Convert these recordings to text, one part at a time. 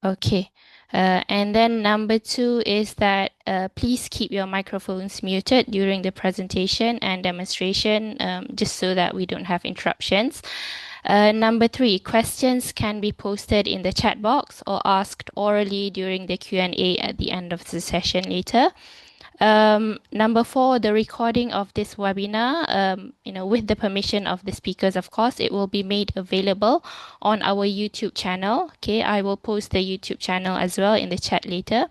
Okay. And then number 2 is that please keep your microphones muted during the presentation and demonstration, just so that we don't have interruptions. Number 3, questions can be posted in the chat box or asked orally during the Q&A at the end of the session later. Number 4, the recording of this webinar, with the permission of the speakers, of course, it will be made available on our YouTube channel. Okay, I will post the YouTube channel as well in the chat later.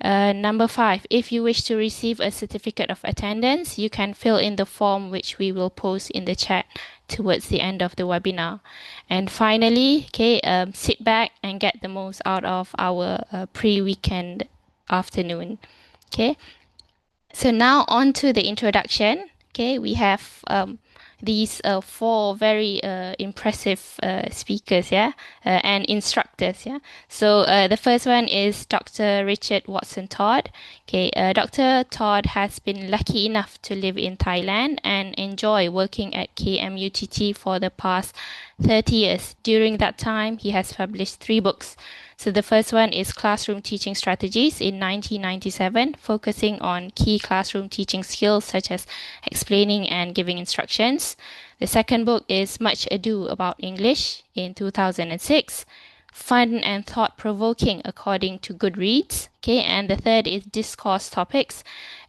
Number 5, if you wish to receive a certificate of attendance, you can fill in the form which we will post in the chat towards the end of the webinar. And finally, okay, sit back and get the most out of our pre-weekend afternoon. Okay. So now on to the introduction. Okay, we have these 4 very impressive speakers, and instructors, So the first one is Dr. Richard Watson Todd. Okay, Dr. Todd has been lucky enough to live in Thailand and enjoy working at KMUTT for the past 30 years. During that time, he has published 3 books. So the first one is Classroom Teaching Strategies in 1997, focusing on key classroom teaching skills such as explaining and giving instructions. The second book is Much Ado About English in 2006, fun and thought-provoking according to Goodreads. Okay, and the third is Discourse Topics.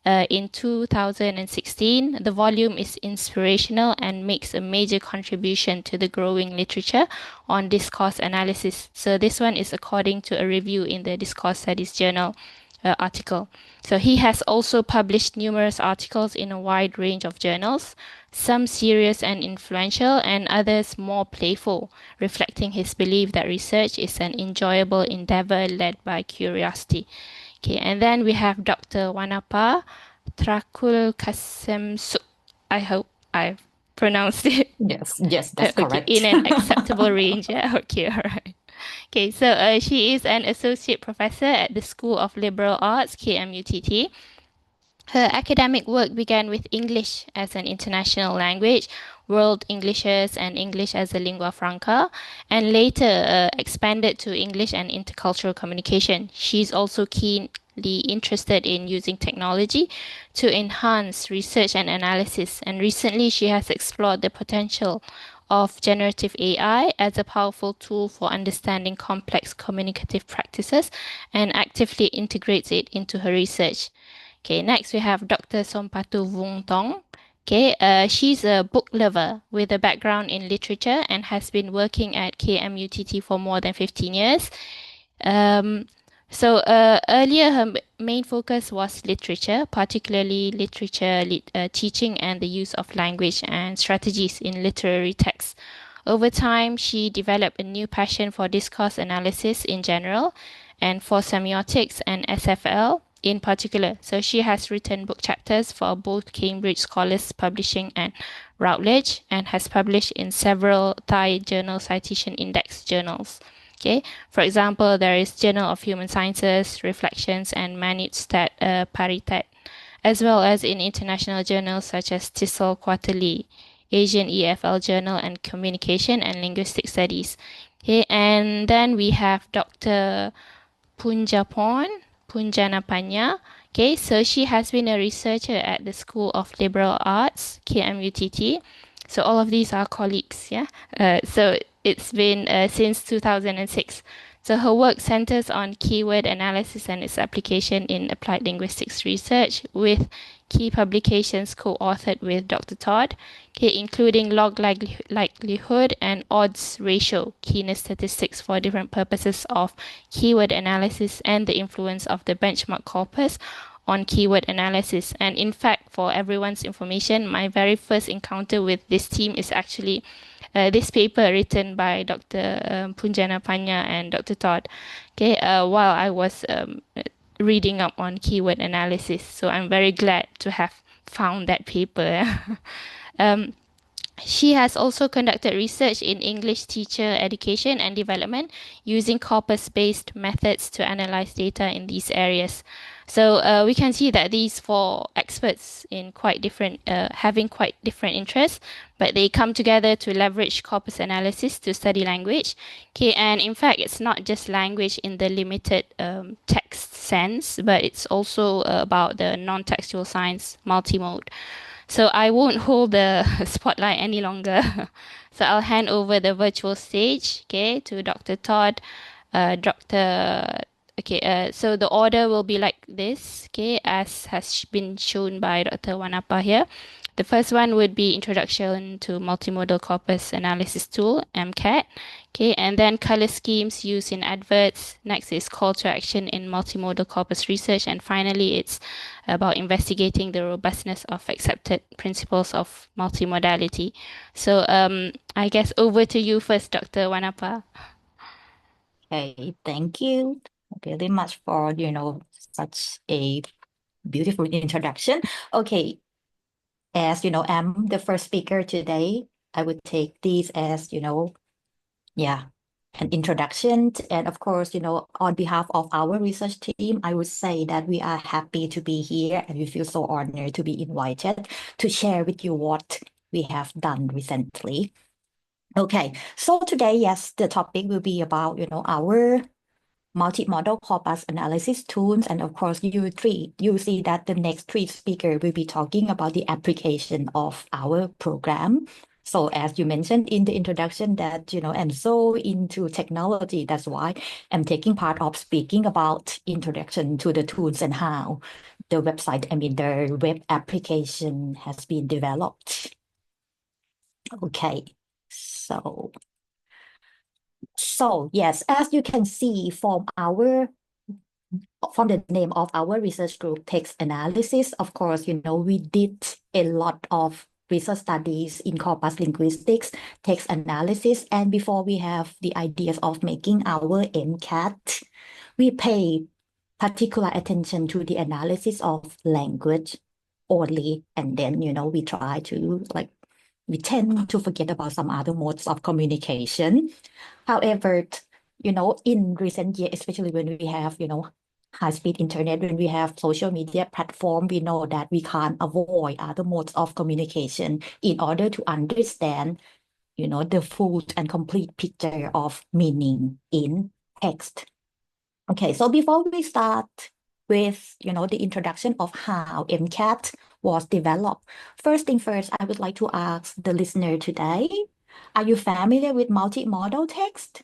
In 2016, the volume is inspirational and makes a major contribution to the growing literature on discourse analysis. So this one is according to a review in the Discourse Studies Journal article. So he has also published numerous articles in a wide range of journals, some serious and influential, and others more playful, reflecting his belief that research is an enjoyable endeavor led by curiosity. Okay, and then we have Dr. Wannapa Trakulkasemsuk. I hope I've pronounced it Yes, that's okay, correct. in an acceptable range. Yeah, okay, all right. Okay, so she is an associate professor at the School of Liberal Arts, KMUTT. Her academic work began with English as an international language, World Englishes, and English as a lingua franca, and later expanded to English and intercultural communication. She's also keenly interested in using technology to enhance research and analysis, and recently she has explored the potential of generative AI as a powerful tool for understanding complex communicative practices and actively integrates it into her research. Okay, next we have Dr. Sompatu Vungthong. Okay, she's a book lover with a background in literature and has been working at KMUTT for more than 15 years. Earlier her main focus was literature, particularly literature teaching and the use of language and strategies in literary texts. Over time, she developed a new passion for discourse analysis in general and for semiotics and SFL in particular. So she has written book chapters for both Cambridge Scholars Publishing and Routledge and has published in several Thai Journal Citation Index journals. Okay, for example, there is Journal of Human Sciences, Reflections, and Manustat Paritat, as well as in international journals such as TESOL Quarterly, Asian EFL Journal and Communication and Linguistic Studies. Okay, and then we have Dr. Punjaporn Pojanapunya. Okay, so she has been a researcher at the School of Liberal Arts, KMUTT. So all of these are colleagues, yeah. So it's been since 2006. So her work centers on keyword analysis and its application in applied linguistics research, with key publications co-authored with Dr. Todd, okay, including log likelihood and odds ratio, keenness statistics for different purposes of keyword analysis, and the influence of the benchmark corpus on keyword analysis. And in fact, for everyone's information, my very first encounter with this team is actually this paper written by Dr. Punjanapunya and Dr. Todd, okay, while I was reading up on keyword analysis. So I'm very glad to have found that paper. She has also conducted research in English teacher education and development using corpus-based methods to analyze data in these areas. So we can see that these four experts in quite different, having quite different interests, but they come together to leverage corpus analysis to study language. Okay, and in fact, it's not just language in the limited text sense, but it's also about the non-textual science multimode. So I won't hold the spotlight any longer. So I'll hand over the virtual stage, okay, to Dr. Todd, Dr. Okay, so the order will be like this, okay, as has been shown by Dr. Wannapa here. The first one would be Introduction to Multimodal Corpus Analysis Tool, MCAT. Okay, and then color schemes used in adverts. Next is call to action in multimodal corpus research. And finally, it's about investigating the robustness of accepted principles of multimodality. So I guess over to you first, Dr. Wannapa. Okay, thank you very much for, such a beautiful introduction. Okay, as I'm the first speaker today, I would take this as, yeah, an introduction. And of course, on behalf of our research team, I would say that we are happy to be here and we feel so honored to be invited to share with you what we have done recently. Okay, so today, yes, the topic will be about, our multimodal corpus analysis tools. And of course, you see that the next three speakers will be talking about the application of our program. So as you mentioned in the introduction that, I'm so into technology. That's why I'm taking part of speaking about introduction to the tools and how the the web application has been developed. Okay, so yes, as you can see from the name of our research group, text analysis, of course, we did a lot of research studies in corpus linguistics, text analysis, and before we have the ideas of making our MCAT, we pay particular attention to the analysis of language only, and then, we try to we tend to forget about some other modes of communication. However, in recent years, especially when we have, high-speed internet, when we have social media platform, we know that we can't avoid other modes of communication in order to understand, the full and complete picture of meaning in text. Okay, so before we start with, the introduction of how MCAT was developed, first thing first, I would like to ask the listener today, are you familiar with multimodal text?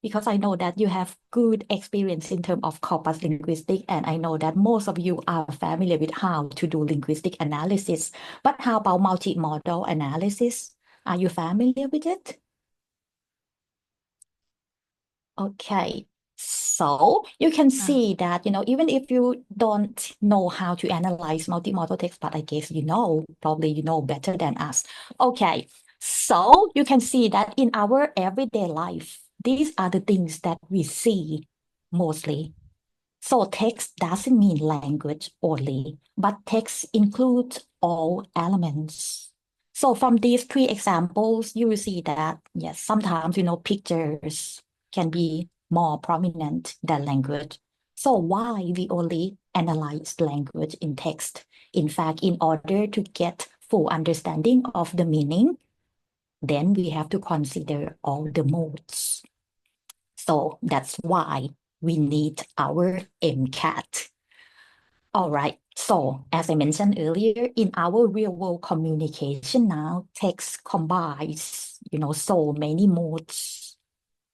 Because I know that you have good experience in terms of corpus linguistics, and I know that most of you are familiar with how to do linguistic analysis. But how about multimodal analysis? Are you familiar with it? Okay, so you can see that, even if you don't know how to analyze multimodal text, but I guess probably you know better than us. Okay, so you can see that in our everyday life, these are the things that we see mostly. So text doesn't mean language only, but text includes all elements. So from these three examples, you will see that, yes, sometimes, pictures can be more prominent than language. So why we only analyze language in text? In fact, in order to get full understanding of the meaning, then we have to consider all the modes. So that's why we need our MCAT. All right. So as I mentioned earlier, in our real world communication now, text combines, so many modes.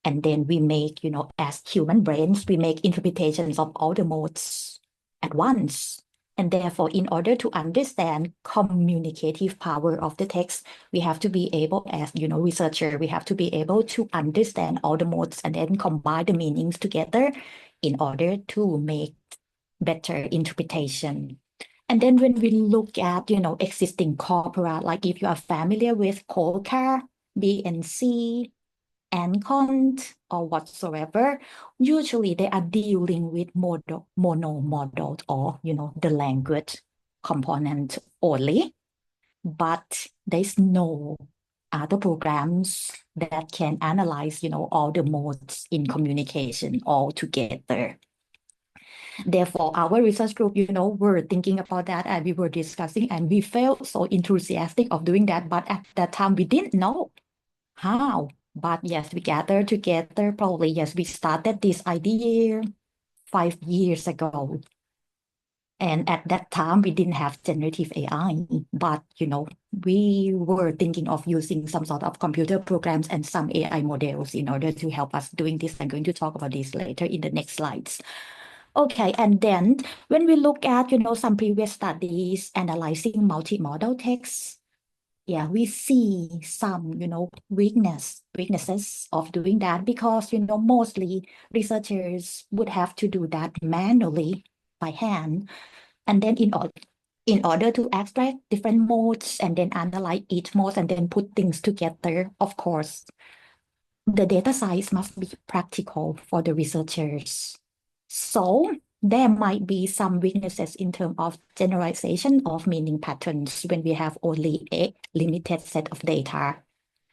And then we make, as human brains, we make interpretations of all the modes at once. And therefore, in order to understand communicative power of the text, we have to be able, as researcher, we have to be able to understand all the modes and then combine the meanings together in order to make better interpretation. And then when we look at, existing corpora, like if you are familiar with Colcar, BNC, Ancont, or whatsoever, usually they are dealing with monomodal or, the language component only. But there's no other programs that can analyze, all the modes in communication all together. Therefore, our research group, were thinking about that and we were discussing and we felt so enthusiastic of doing that. But at that time, we didn't know how. But yes, we gathered together. Probably, yes, we started this idea 5 years ago. And at that time, we didn't have generative AI, but, we were thinking of using some sort of computer programs and some AI models in order to help us doing this. I'm going to talk about this later in the next slides. Okay, and then when we look at, some previous studies analyzing multimodal text, yeah, we see some, weaknesses of doing that because, mostly researchers would have to do that manually by hand. And then in order to extract different modes and then analyze each mode and then put things together, of course, the data size must be practical for the researchers. So there might be some weaknesses in terms of generalization of meaning patterns when we have only a limited set of data.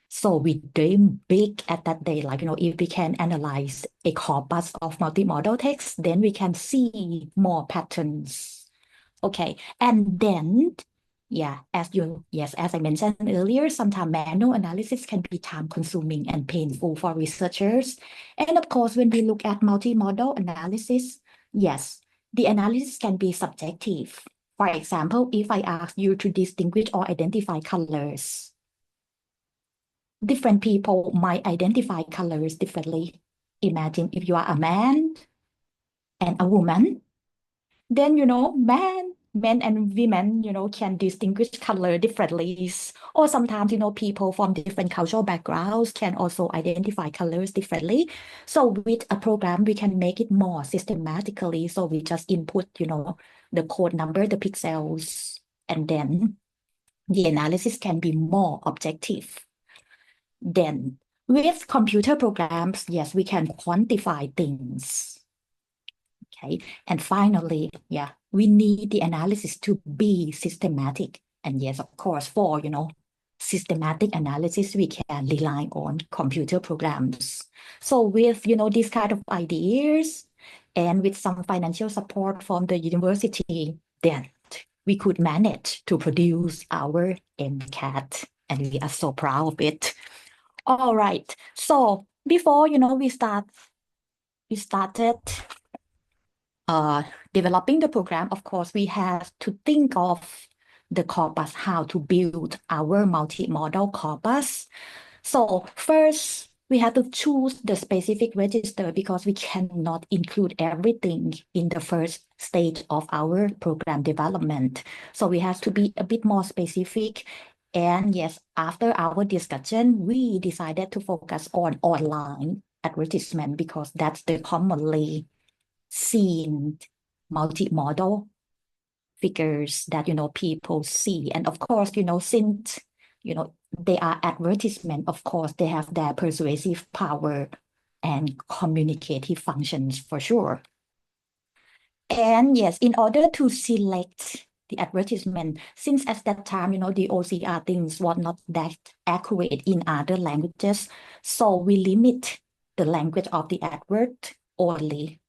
So we dream big at that day, like, if we can analyze a corpus of multimodal text, then we can see more patterns. Okay, and then, yeah, as I mentioned earlier, sometimes manual analysis can be time-consuming and painful for researchers. And of course, when we look at multimodal analysis, yes, the analysis can be subjective. For example, if I ask you to distinguish or identify colors, different people might identify colors differently. Imagine if you are a man and a woman, then, men and women, can distinguish color differently. Or sometimes, people from different cultural backgrounds can also identify colors differently. So with a program, we can make it more systematically. So we just input, the code number, the pixels, and then the analysis can be more objective. Then with computer programs, yes, we can quantify things. Okay, and finally, yeah, we need the analysis to be systematic. And yes, of course, for, systematic analysis, we can rely on computer programs. So with, these kind of ideas and with some financial support from the university, then we could manage to produce our MCAT, and we are so proud of it. All right, so before, we started developing the program, of course, we have to think of the corpus, how to build our multimodal corpus. So first, we have to choose the specific register because we cannot include everything in the first stage of our program development. So we have to be a bit more specific. And yes, after our discussion, we decided to focus on online advertisement because that's the commonly seen multimodal figures that, people see. And of course, since, they are advertisement, of course, they have their persuasive power and communicative functions for sure. And yes, in order to select the advertisement, since at that time, the OCR things were not that accurate in other languages, so we limit the language of the advert only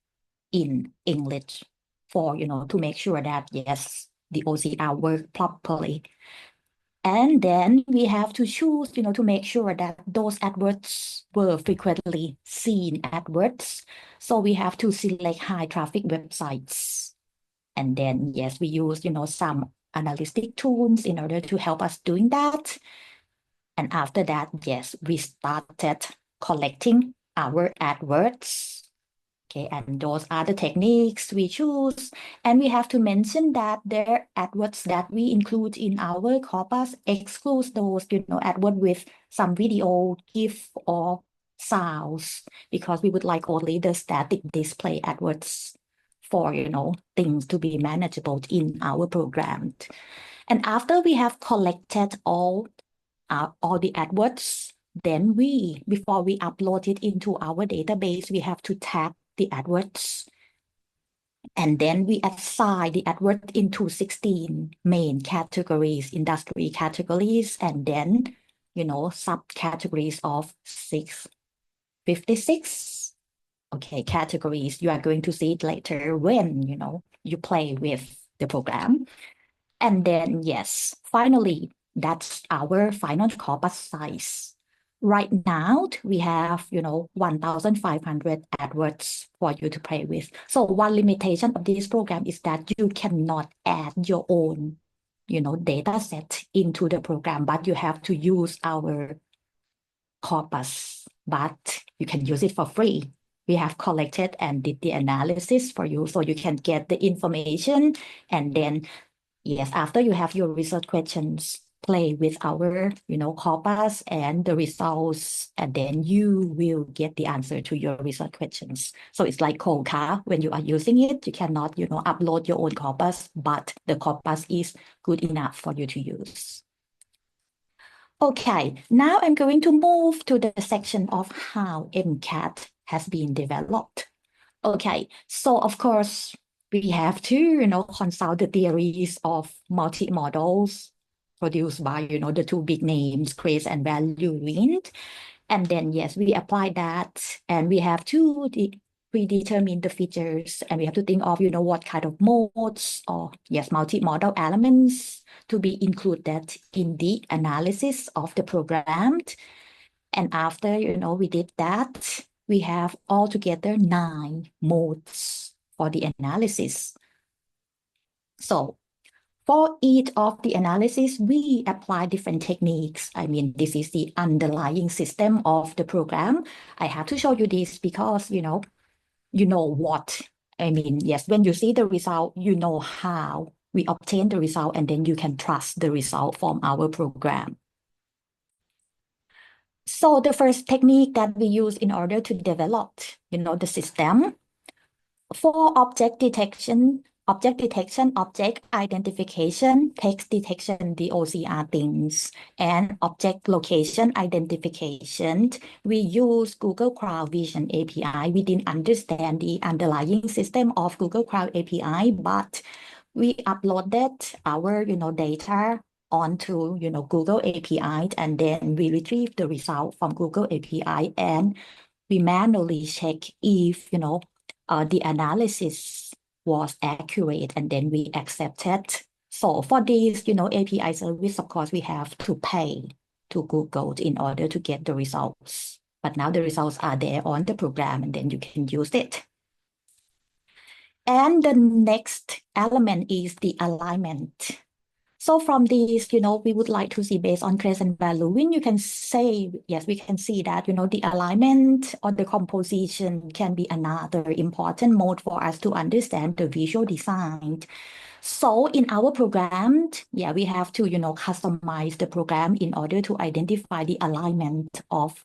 in English for, to make sure that, yes, the OCR work properly. And then we have to choose, to make sure that those adverts were frequently seen adverts. So we have to select high traffic websites. And then, yes, we use, some analytic tools in order to help us doing that. And after that, yes, we started collecting our adverts. Okay, and those are the techniques we choose. And we have to mention that their adverts that we include in our corpus excludes those, adverts with some video, GIF, or sounds, because we would like only the static display adverts for, things to be manageable in our program. And after we have collected all the adverts, then before we upload it into our database, we have to tag the adverts. And then we assign the advert into 16 main categories, industry categories, and then, subcategories of 656. okay, categories. You are going to see it later when, you play with the program. And then, yes, finally, that's our final corpus size. Right now, we have, 1,500 adverts for you to play with. So one limitation of this program is that you cannot add your own, data set into the program, but you have to use our corpus, but you can use it for free. We have collected and did the analysis for you, so you can get the information. And then, yes, after you have your research questions, play with our, corpus and the results, and then you will get the answer to your research questions. So it's like cold car. When you are using it, you cannot, upload your own corpus, but the corpus is good enough for you to use. Okay, now I'm going to move to the section of how MCAT has been developed. Okay, so of course, we have to, consult the theories of multimodals produced by, the two big names, Grace and Value Wind. And then, yes, we apply that, and we have to predetermine the features, and we have to think of, what kind of modes or, yes, multimodal elements to be included in the analysis of the program. And after, we did that, we have altogether 9 modes for the analysis. So for each of the analysis, we apply different techniques. I mean, this is the underlying system of the program. I have to show you this because, you know what. I mean, yes, when you see the result, you know how we obtain the result, and then you can trust the result from our program. So the first technique that we use in order to develop, the system for object detection, object identification, text detection, the OCR things, and object location identification, we use Google Cloud Vision API. We didn't understand the underlying system of Google Cloud API, but we uploaded our, data onto, Google API, and then we retrieve the result from Google API, and we manually check if, the analysis was accurate, and then we accept it. So for this, API service, of course, we have to pay to Google in order to get the results. But now the results are there on the program, and then you can use it. And the next element is the alignment. So from this, we would like to see based on Grace and Value. When you can say, yes, we can see that, the alignment or the composition can be another important mode for us to understand the visual design. So in our program, yeah, we have to, customize the program in order to identify the alignment of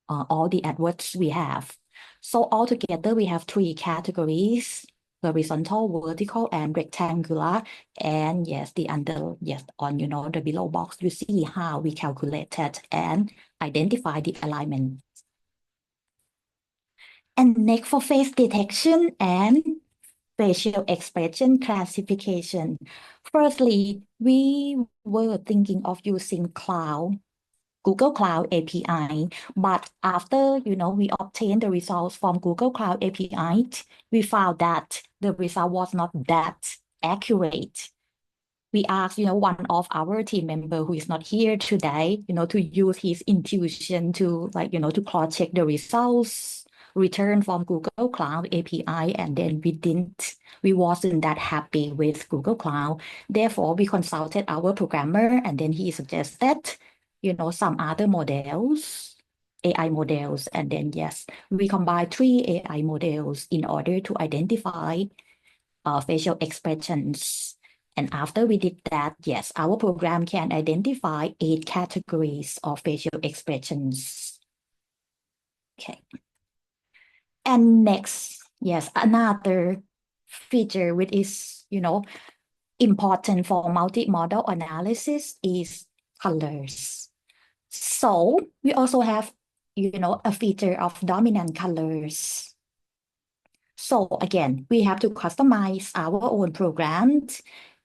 all the adverts we have. So altogether, we have 3 categories: horizontal, vertical, and rectangular. And yes, on the below box, you see how we calculated and identify the alignment. And next, for face detection and facial expression classification. Firstly, we were thinking of using Google Cloud API, but after, we obtained the results from Google Cloud API, we found that the result was not that accurate. We asked, one of our team member who is not here today, to use his intuition to to cross-check the results returned from Google Cloud API, and then we wasn't that happy with Google Cloud. Therefore, we consulted our programmer, and then he suggested some other models, AI models. And then, yes, we combine 3 AI models in order to identify facial expressions. And after we did that, yes, our program can identify 8 categories of facial expressions. Okay. And next, yes, another feature which is, important for multimodal analysis is colors. So we also have, a feature of dominant colors. So again, we have to customize our own programs.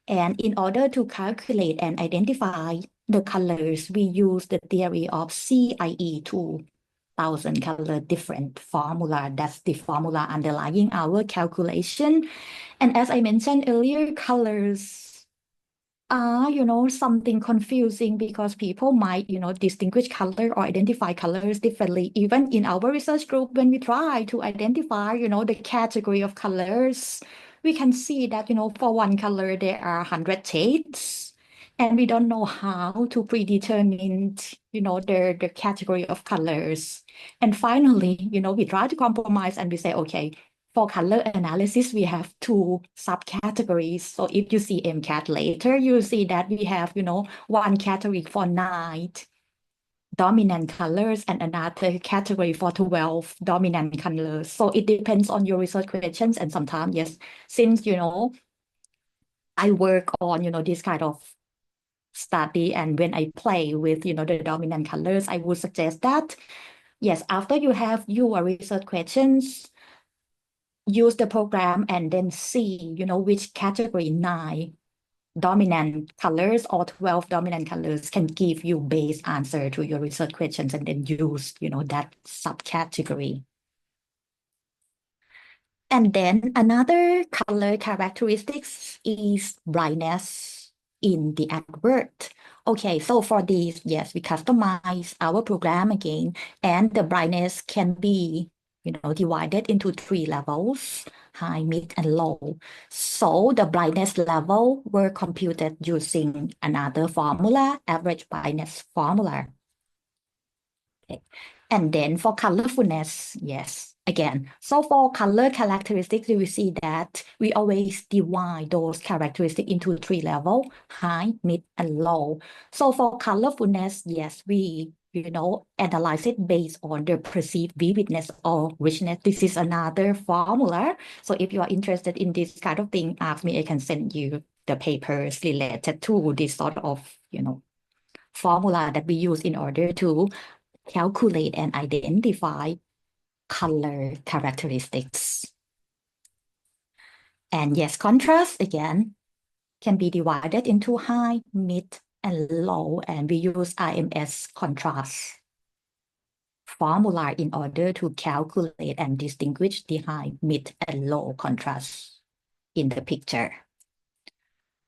And in order to calculate and identify the colors, we use the theory of CIE tool. 1,000 color different formula. That's the formula underlying our calculation. And as I mentioned earlier, colors are, something confusing because people might, distinguish color or identify colors differently. Even in our research group, when we try to identify, the category of colors, we can see that, for one color, there are 100 shades. And we don't know how to predetermine, the category of colors. And finally, we try to compromise and we say, okay, for color analysis, we have two subcategories. So if you see MCAT later, you see that we have, one category for 9 dominant colors and another category for 12 dominant colors. So it depends on your research questions. And sometimes, yes, since, I work on, this kind of study, and when I play with, the dominant colors, I would suggest that, yes, after you have your research questions, use the program and then see, which category 9 dominant colors or 12 dominant colors can give you base answer to your research questions, and then use, that subcategory. And then another color characteristics is brightness in the advert. Okay, so for these, yes, we customize our program again, and the brightness can be, divided into 3 levels: high, mid, and low. So the brightness level were computed using another formula, average brightness formula. Okay. And then for colorfulness, yes, again, so for color characteristics, you will see that we always divide those characteristics into 3 levels: high, mid, and low. So for colorfulness, yes, we, analyze it based on the perceived vividness or richness. This is another formula. So if you are interested in this kind of thing, ask me, I can send you the papers related to this sort of, formula that we use in order to calculate and identify color characteristics. And yes, contrast again can be divided into high, mid, and low, and we use IMS contrast formula in order to calculate and distinguish the high, mid, and low contrast in the picture.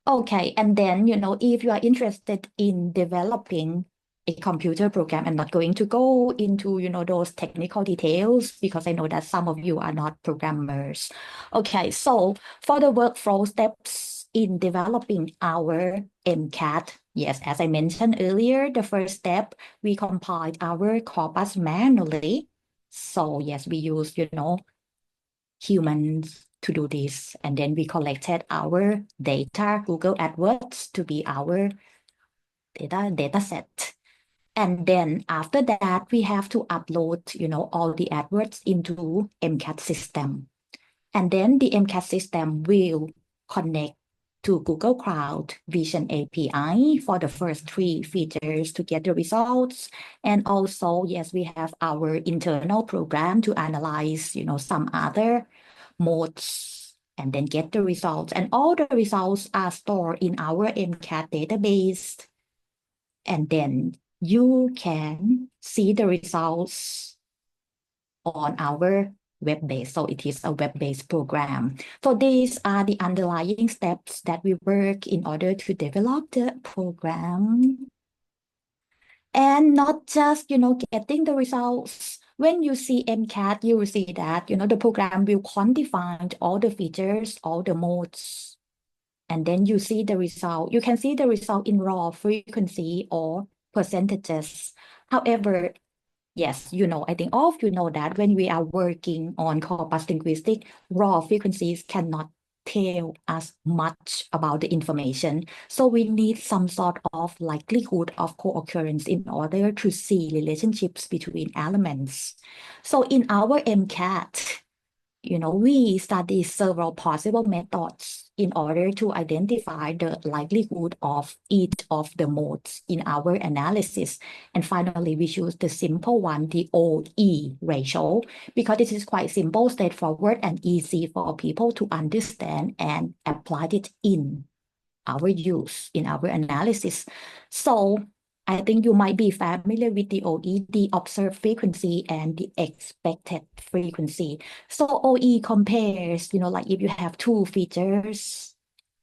Okay, and then, if you are interested in developing a computer program, I'm not going to go into, those technical details because I know that some of you are not programmers. Okay, so for the workflow steps in developing our MCAT, yes, as I mentioned earlier, the first step, we compiled our corpus manually. So yes, we use, humans to do this. And then we collected our data, Google AdWords to be our data set. And then after that, we have to upload, all the AdWords into MCAT system. And then the MCAT system will connect to Google Cloud Vision API for the first 3 features to get the results. And also, yes, we have our internal program to analyze, some other modes and then get the results. And all the results are stored in our MCAT database. And then you can see the results on our web-based. So it is a web-based program. So these are the underlying steps that we work in order to develop the program. And not just, getting the results. When you see MCAT, you will see that, the program will quantify all the features, all the modes. And then you see the result. You can see the result in raw frequency or percentages. However, yes, I think all of you know that when we are working on corpus linguistic, raw frequencies cannot tell us much about the information. So we need some sort of likelihood of co-occurrence in order to see relationships between elements. So in our MCAT, we study several possible methods in order to identify the likelihood of each of the modes in our analysis. And finally, we choose the simple one, the OE ratio, because this is quite simple, straightforward, and easy for people to understand and apply it in our use, in our analysis. So I think you might be familiar with the OE, the observed frequency and the expected frequency. So OE compares, like if you have two features,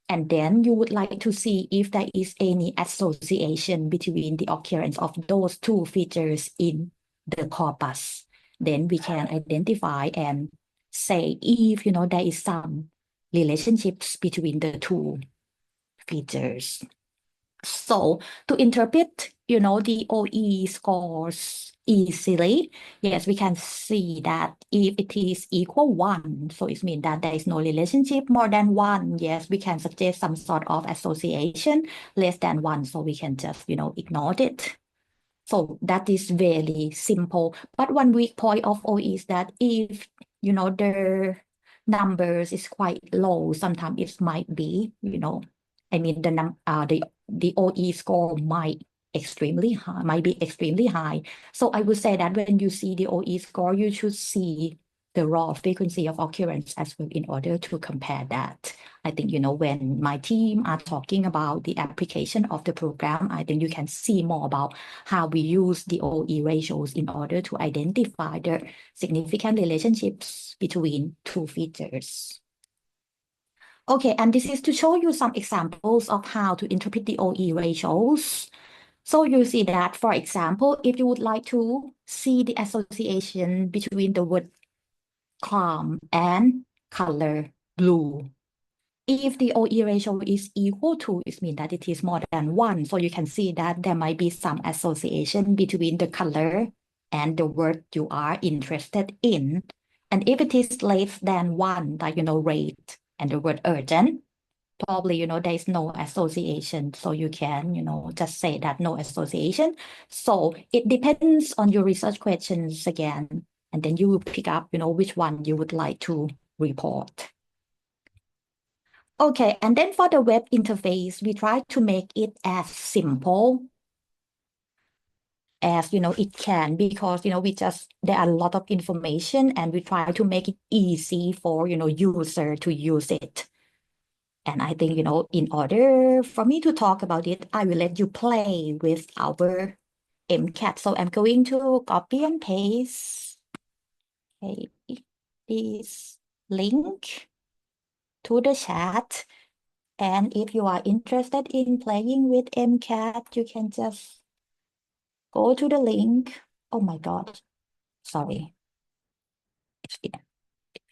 and then you would like to see if there is any association between the occurrence of those two features in the corpus. Then we can identify and say if, there is some relationships between the two features. So to interpret, the OE scores easily, yes, we can see that if it is equal 1, so it means that there is no relationship more than 1. Yes, we can suggest some sort of association less than 1, so we can just, ignore it. So that is very simple. But one weak point of OE is that if, the numbers is quite low, sometimes it might be, I mean, the OE score might be extremely high. So I would say that when you see the OE score, you should see the raw frequency of occurrence as well in order to compare that. I think, when my team are talking about the application of the program, I think you can see more about how we use the OE ratios in order to identify the significant relationships between two features. Okay, and this is to show you some examples of how to interpret the OE ratios. So you see that, for example, if you would like to see the association between the word calm and color blue, if the OE ratio is equal to, it means that it is more than 1. So you can see that there might be some association between the color and the word you are interested in. And if it is less than 1, like, red and the word urgent, probably, there is no association. So you can, just say that no association. So it depends on your research questions again. And then you will pick up, which one you would like to report. Okay, and then for the web interface, we try to make it as simple as, it can, because, there are a lot of information and we try to make it easy for, user to use it. And I think, in order for me to talk about it, I will let you play with our MCAT. So I'm going to copy and paste, okay, this link to the chat. And if you are interested in playing with MCAT, you can just go to the link. Oh my God, sorry.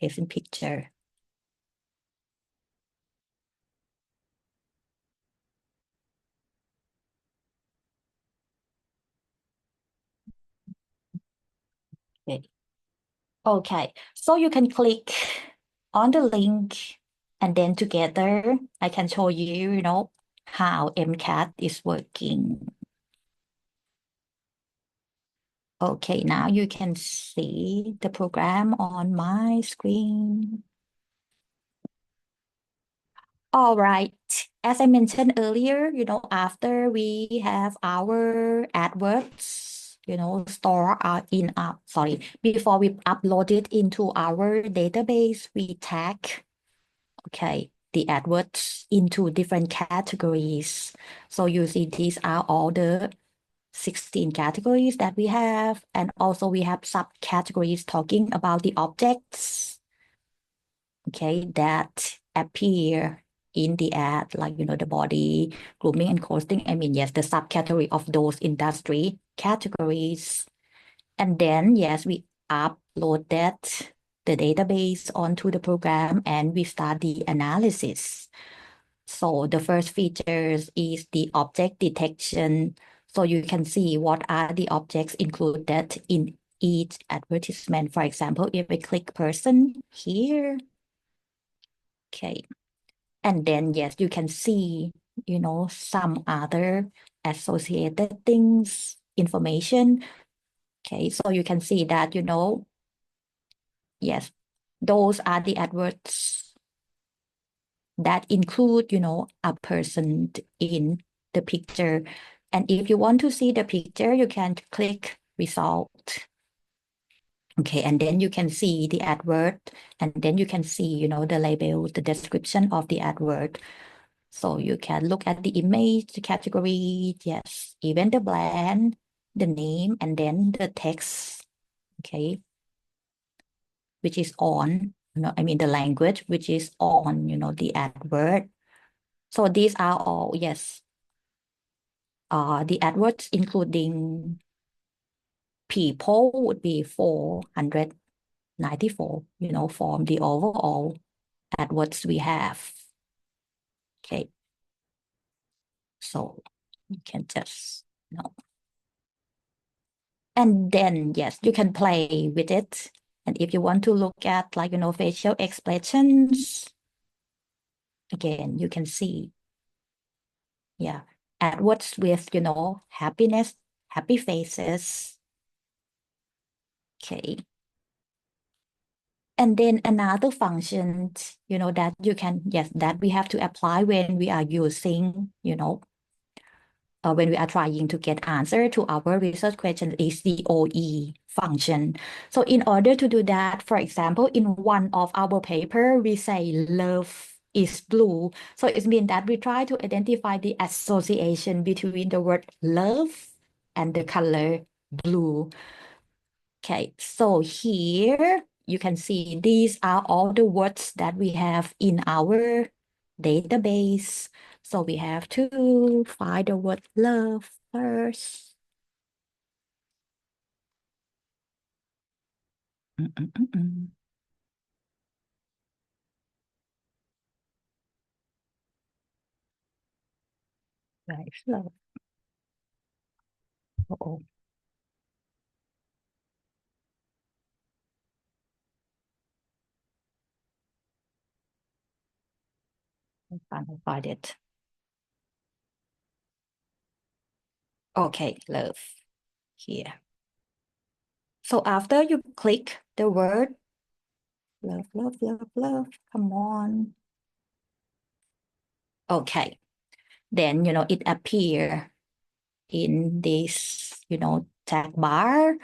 It's in picture. Okay, so you can click on the link and then together I can show you, how MCAT is working. Okay, now you can see the program on my screen. All right, as I mentioned earlier, after we have our adverts, store before we upload it into our database, we tag, the adverts into different categories. So you see these are all the 16 categories that we have. And also we have subcategories talking about the objects, that appear in the ad, like, the body, grooming and costing. I mean, yes, the subcategory of those industry categories. And then, yes, we upload that, the database onto the program and we start the analysis. So the first features is the object detection. So you can see what are the objects included in each advertisement. For example, if I click person here, okay. And then, yes, you can see, some other associated things, information. Okay, so you can see that, yes, those are the adverts that include, a person in the picture. And if you want to see the picture, you can click result. Okay, and then you can see the advert, and then you can see, the label, the description of the advert. So you can look at the image, the category, yes, even the brand, the name, and then the text, okay, which is on, I mean the language, which is on, the advert. So these are all, yes, the adverts including people would be 494, from the overall adverts we have. Okay. So you can just, and then, yes, you can play with it. And if you want to look at facial expressions, again, you can see, yeah, adverts with, happiness, happy faces. Okay. And then another function, that you can, yes, that we have to apply when we are using, when we are trying to get answer to our research question is the OE function. So in order to do that, for example, in one of our paper, we say love is blue. So it means that we try to identify the association between the word love and the color blue. Okay, so here you can see these are all the words that we have in our database. So we have to find the word love first. Right, love. Uh-oh. I finally find it. Okay, love here. So after you click the word love, love, love, love, come on. Okay, then, it appear in this, tag bar,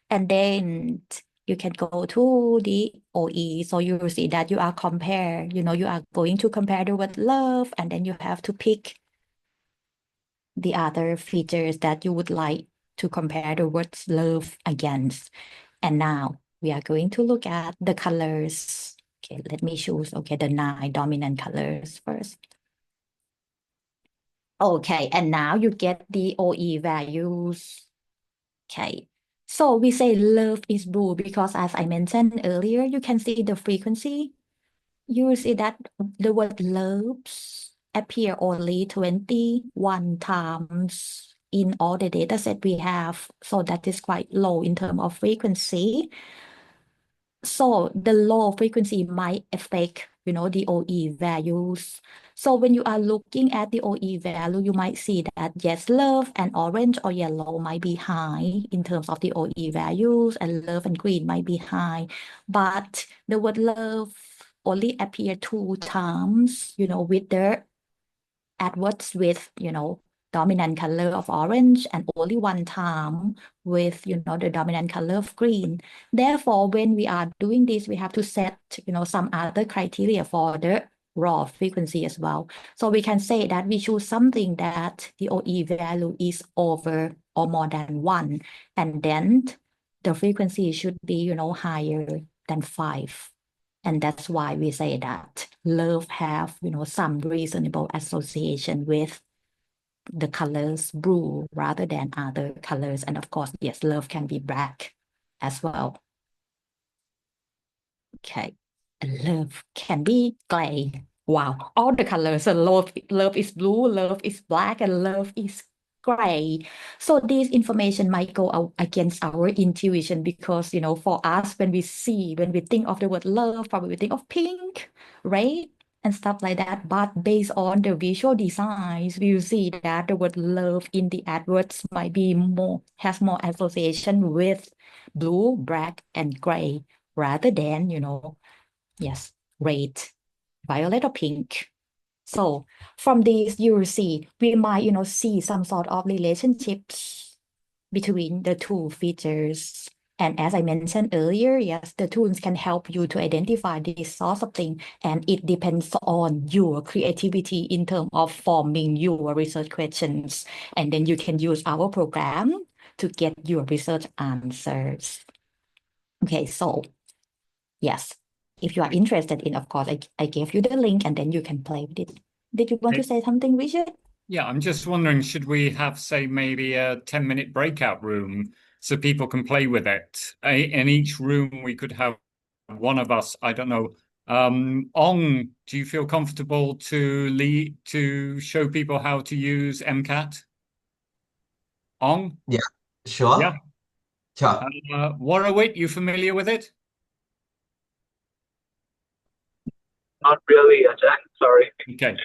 and then you can go to the OE. So you will see that you are you are going to compare the word love, and then you have to pick the other features that you would like to compare the words love against. And now we are going to look at the colors. Okay, let me choose, the 9 dominant colors first. Okay, and now you get the OE values. Okay, so we say love is blue because as I mentioned earlier, you can see the frequency. You see that the word loves appear only 21 times in all the data set we have. So that is quite low in terms of frequency. So the low frequency might affect, the OE values. So when you are looking at the OE value, you might see that yes, love and orange or yellow might be high in terms of the OE values, and love and green might be high. But the word love only appear 2 times, with the adverts with, dominant color of orange, and only 1 time with, the dominant color of green. Therefore, when we are doing this, we have to set, some other criteria for the raw frequency as well. So we can say that we choose something that the OE value is over or more than 1, and then the frequency should be, higher than 5. And that's why we say that love have, some reasonable association with the colors blue rather than other colors. And of course, yes, love can be black as well. Okay, and love can be gray. Wow, all the colors. So love is blue, love is black, and love is gray. So this information might go out against our intuition because, for us, when we think of the word love, probably we think of pink, red, and stuff like that. But based on the visual designs, we will see that the word love in the adverts might be has more association with blue, black, and gray rather than, yes, red, violet, or pink. So from these, you will see, we might, see some sort of relationships between the two features. And as I mentioned earlier, yes, the tools can help you to identify these sorts of things. And it depends on your creativity in terms of forming your research questions. And then you can use our program to get your research answers. Okay, so yes, if you are interested in, of course, I gave you the link and then you can play with it. Did you want to say something, Richard? Yeah, I'm just wondering, should we have, say, maybe a 10-minute breakout room so people can play with it? In each room, we could have one of us, I don't know. Ong, do you feel comfortable to show people how to use MCAT? Ong? Yeah, sure. Yeah. Sure. Warrawit, you familiar with it? Not really, Jack. Sorry.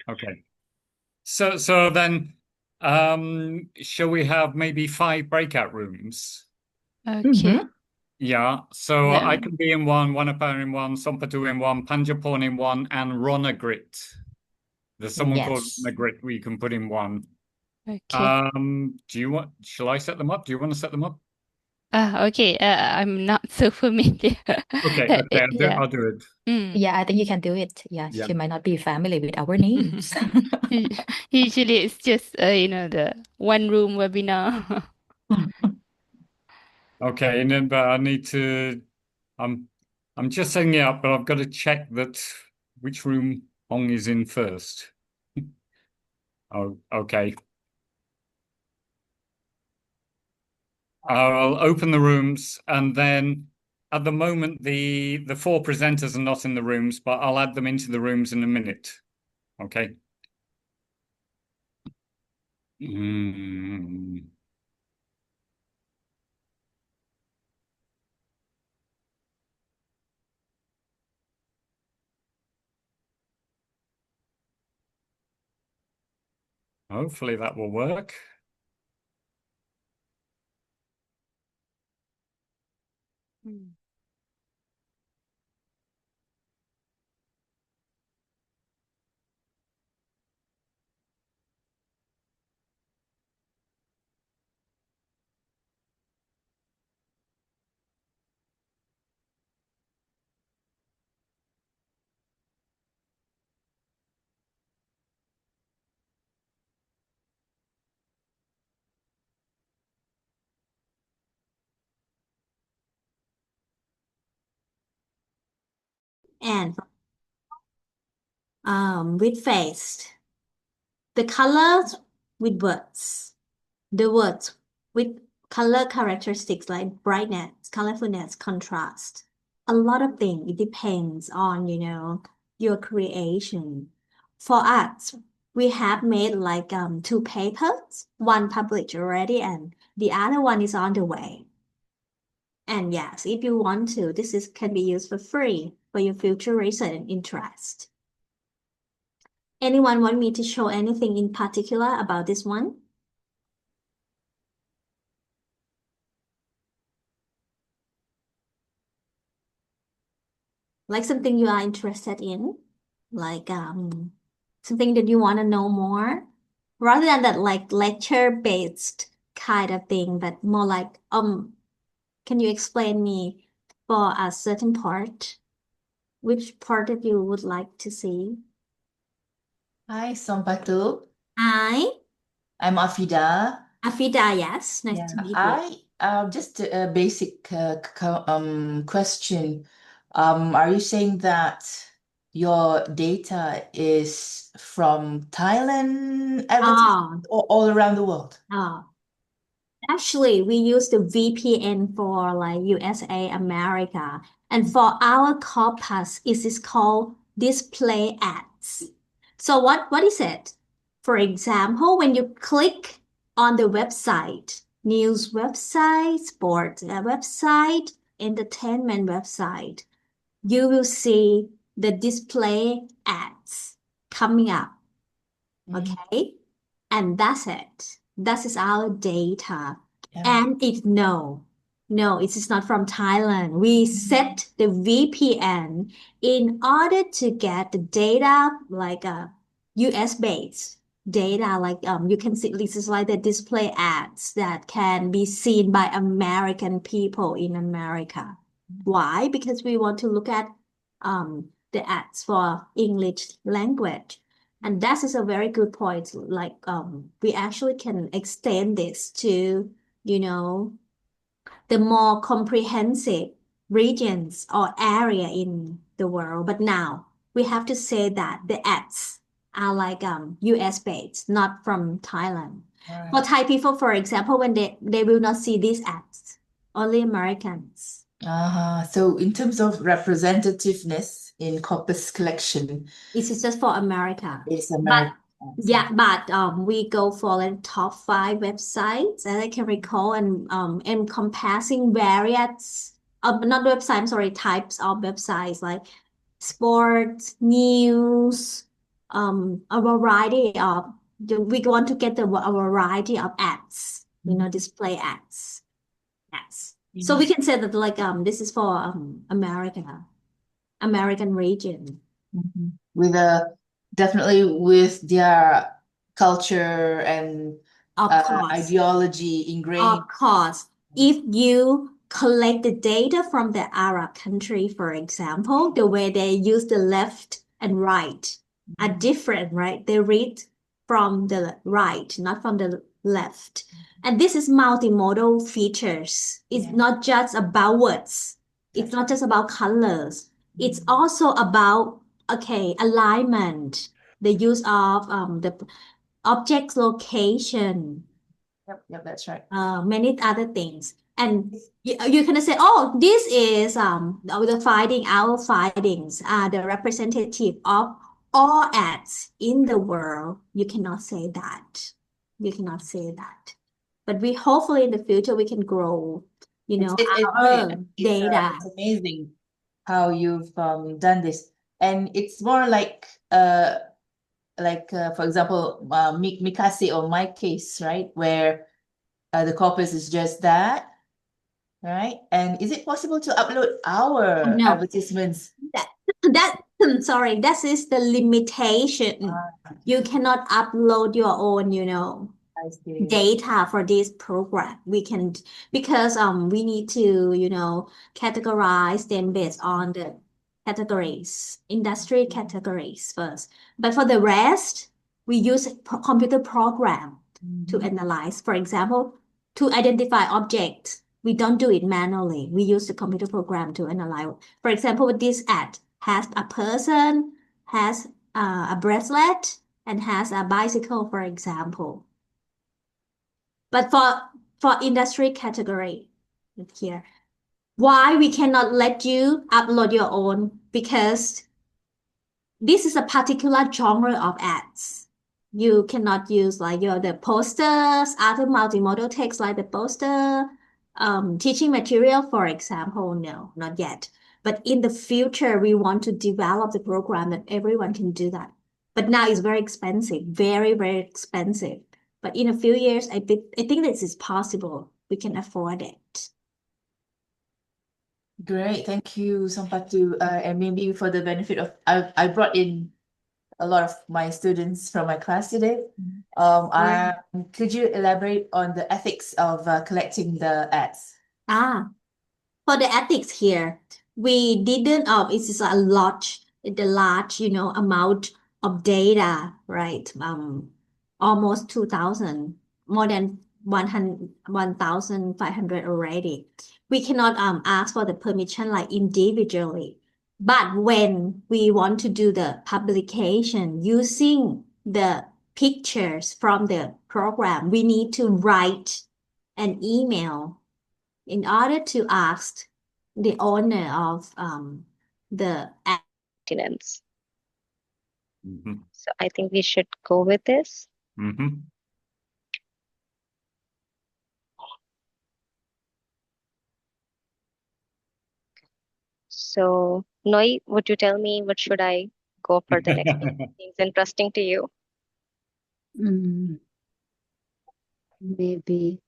Okay. So then, shall we have maybe 5 breakout rooms? Okay. Yeah, so Yeah. I can be in one, Wannapa in one, Sompatu in one, Punjaporn in one, and Ronagrit. There's someone called Yes. Ronagrit we can put in one. Okay. Shall I set them up? Do you want to set them up? Okay. I'm not so familiar. Okay, Yeah. I'll do it. Yeah, I think you can do it. Yeah, Yeah. she might not be familiar with our names. Usually it's just the one room webinar. Okay, and then but I need to I'm just setting it up, but I've got to check that which room Ong is in first. Oh, okay. I'll open the rooms, and then at the moment the 4 presenters are not in the rooms, but I'll add them into the rooms in a minute. Okay. Hopefully that will work. And with face, the colors with words, the words with color characteristics like brightness, colorfulness, contrast. A lot of things. It depends on, your creation. For us, we have made like 2 papers, one published already and the other one is on the way. And yes, if you want to, can be used for free for your future research and interest. Anyone want me to show anything in particular about this one? Like something you are interested in? Like something that you want to know more? Rather than that like lecture-based kind of thing, but more like, can you explain me for a certain part? Which part that you would like to see? Hi, Sompatu. Hi, I'm Afida. Afida, yes. Nice Yeah, to meet you. just a basic question. Are you saying that your data is from Thailand, advertising, or all around the world? Actually, we use the VPN for like USA, America. And for our corpus, it is called display ads. So what is it? For example, when you click on the website, news website, sports website, entertainment website, you will see the display ads coming up. Okay? And that's it. That is our data. Yeah. And no, it is not from Thailand. We set the VPN in order to get the data like a US based data. Like you can see this is like the display ads that can be seen by American people in America. Why? Because we want to look at the ads for English language. And that is a very good point. Like we actually can extend this to, the more comprehensive regions or area in the world. But now we have to say that the ads are like US based, not from Thailand. Right. For Thai people, for example, when they will not see these ads, only Americans. So in terms of representativeness in corpus collection, This is just for America. it's But American. yeah, but we go for the top 5 websites that I can recall and encompassing various not websites, I'm sorry, types of websites like sports, news, a variety of we want to get a variety of ads, display ads. Yes. So we can say that like this is for American region. With definitely with their culture and Of course. ideology ingrained. Of course, if you collect the data from the Arab country, for example, the way they use the left and right are different, right? They read from the right, not from the left. And this is multimodal features. It's not just about words. It's not just about colors. It's also about, alignment, the use of the object location, Yep, that's right. many other things. And you can say, oh, this is the our findings are the representative of all ads in the world. You cannot say that. You cannot say that. But we hopefully in the future we can grow, our data. It's amazing how you've done this. And it's more like for example, Mikasi or my case, right? Where the corpus is just that, right? And is it possible to upload our No. advertisements? Sorry, that is the limitation. You cannot upload your own, I see. data for this program. We can, because we need to, categorize them based on the categories, industry categories first. But for the rest, we use computer program to analyze. For example, to identify objects, we don't do it manually. We use the computer program to analyze. For example, this ad has a person, has a bracelet, and has a bicycle, for example. But for industry category here, why we cannot let you upload your own? Because this is a particular genre of ads. You cannot use like the posters, other multimodal text like the poster, teaching material, for example. No, not yet. But in the future, we want to develop the program that everyone can do that. But now it's very expensive, very, very expensive. But in a few years, I think this is possible. We can afford it. Great, thank you, Sompatu. And maybe for the benefit of, I brought in a lot of my students from my class today. Could you elaborate on the ethics of collecting the ads? For the ethics here, we didn't. It is a large, amount of data, right? Almost 2,000, more than 1,500 already. We cannot ask for the permission like individually. But when we want to do the publication using the pictures from the program, we need to write an email in order to ask the owner of the maintenance. So I think we should go with this. So, Noi, would you tell me what should I go for the next one? Seems interesting to you. Maybe,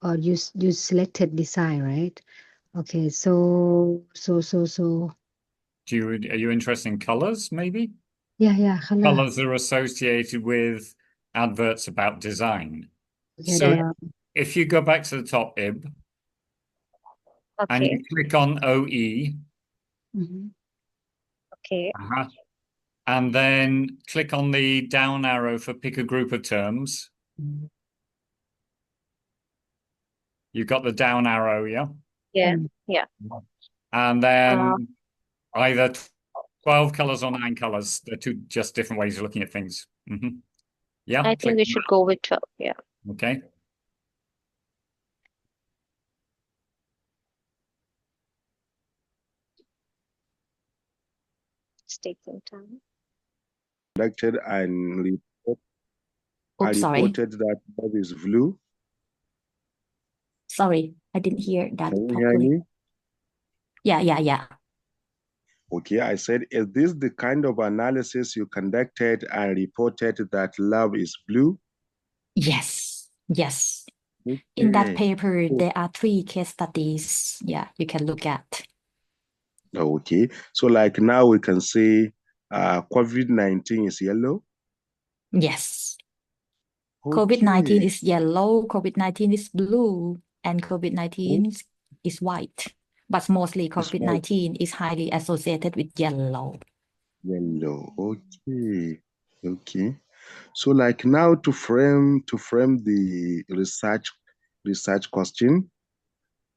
or you selected design, right? Okay, so. Are you interested in colors, maybe? Yeah, color. Colors are associated with adverts about design. Okay, So there are. if you go back to the top, Ib, and you Okay. click on OE, Mhm. Okay. and then click on the down arrow for pick a group of terms. Mhm. You've got the down arrow, yeah? Yeah. Mm. Yeah. And then either 12 colors or 9 colors. They're two just different ways of looking at things. Yeah, I think click we should go with 12. Yeah. okay. It's taking time. Conducted and Oops, sorry. reported that love is blue. Sorry, I didn't hear that Can you hear properly. me? Yeah. Okay, I said, is this the kind of analysis you conducted and reported that love is blue? Yes. In that Okay. paper, there are 3 case studies. Yeah, you can look at. Okay, so like now we can say COVID-19 is yellow. Yes. Okay. COVID-19 is yellow, COVID-19 is blue, and COVID-19 is white. But mostly It's white. COVID-19 is highly associated with yellow. Yellow. Okay. So like now to frame the research question,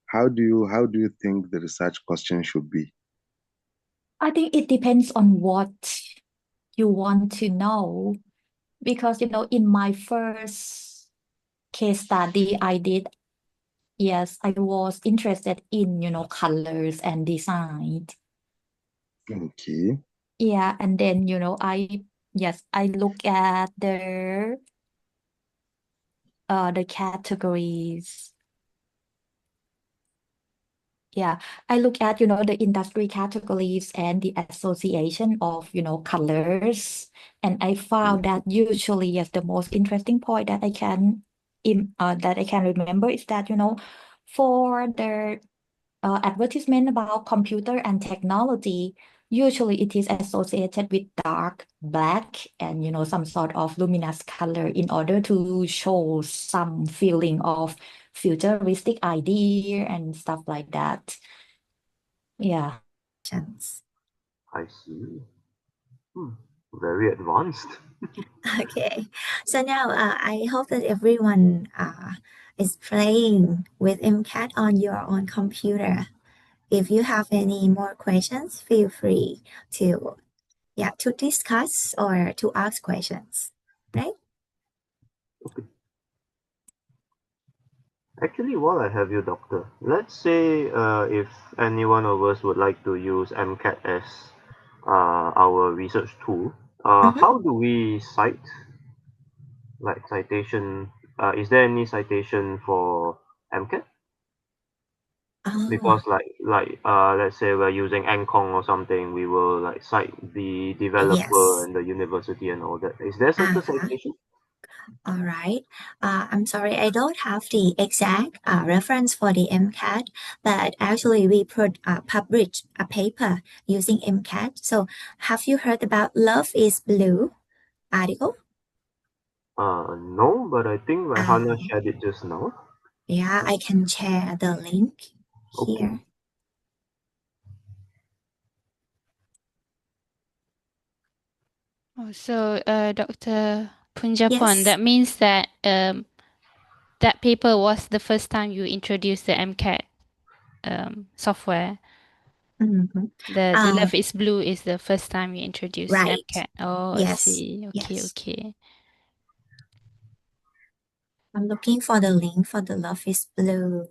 how do you think the research question should be? I think it depends on what you want to know. Because, in my first case study I did, yes, I was interested in, colors and design. Okay. Yeah, and then, I look at the categories. Yeah, I look at, the industry categories and the association of, colors. And I found that usually, yes, the most interesting point that I can remember is that, for the advertisement about computer and technology, usually it is associated with dark black and, some sort of luminous color in order to show some feeling of futuristic idea and stuff like that. Yeah. I see. Very advanced. Okay, so now I hope that everyone is playing with MCAT on your own computer. If you have any more questions, feel free to discuss or to ask questions, right? Okay. Actually, while I have you, Doctor, let's say if any one of us would like to use MCAT as our research tool, how do we cite, like citation? Is there any citation for MCAT? Because let's say we're using Ankong or something, we will like cite the developer and the university and all that. Is there such a citation? All right. I'm sorry, I don't have the exact reference for the MCAT, but actually we published a paper using MCAT. So have you heard about Love is Blue article? No, but I think Raihana shared it just now. Yeah, I can share the link here. Oh, so, Dr. Punjaporn, Yes. that means that that paper was the first time you introduced the MCAT software. Mhm. The Love is Blue is the first time you introduced Right. MCAT. Oh, I Yes. see. Okay, Yes. okay. I'm looking for the link for the Love is Blue.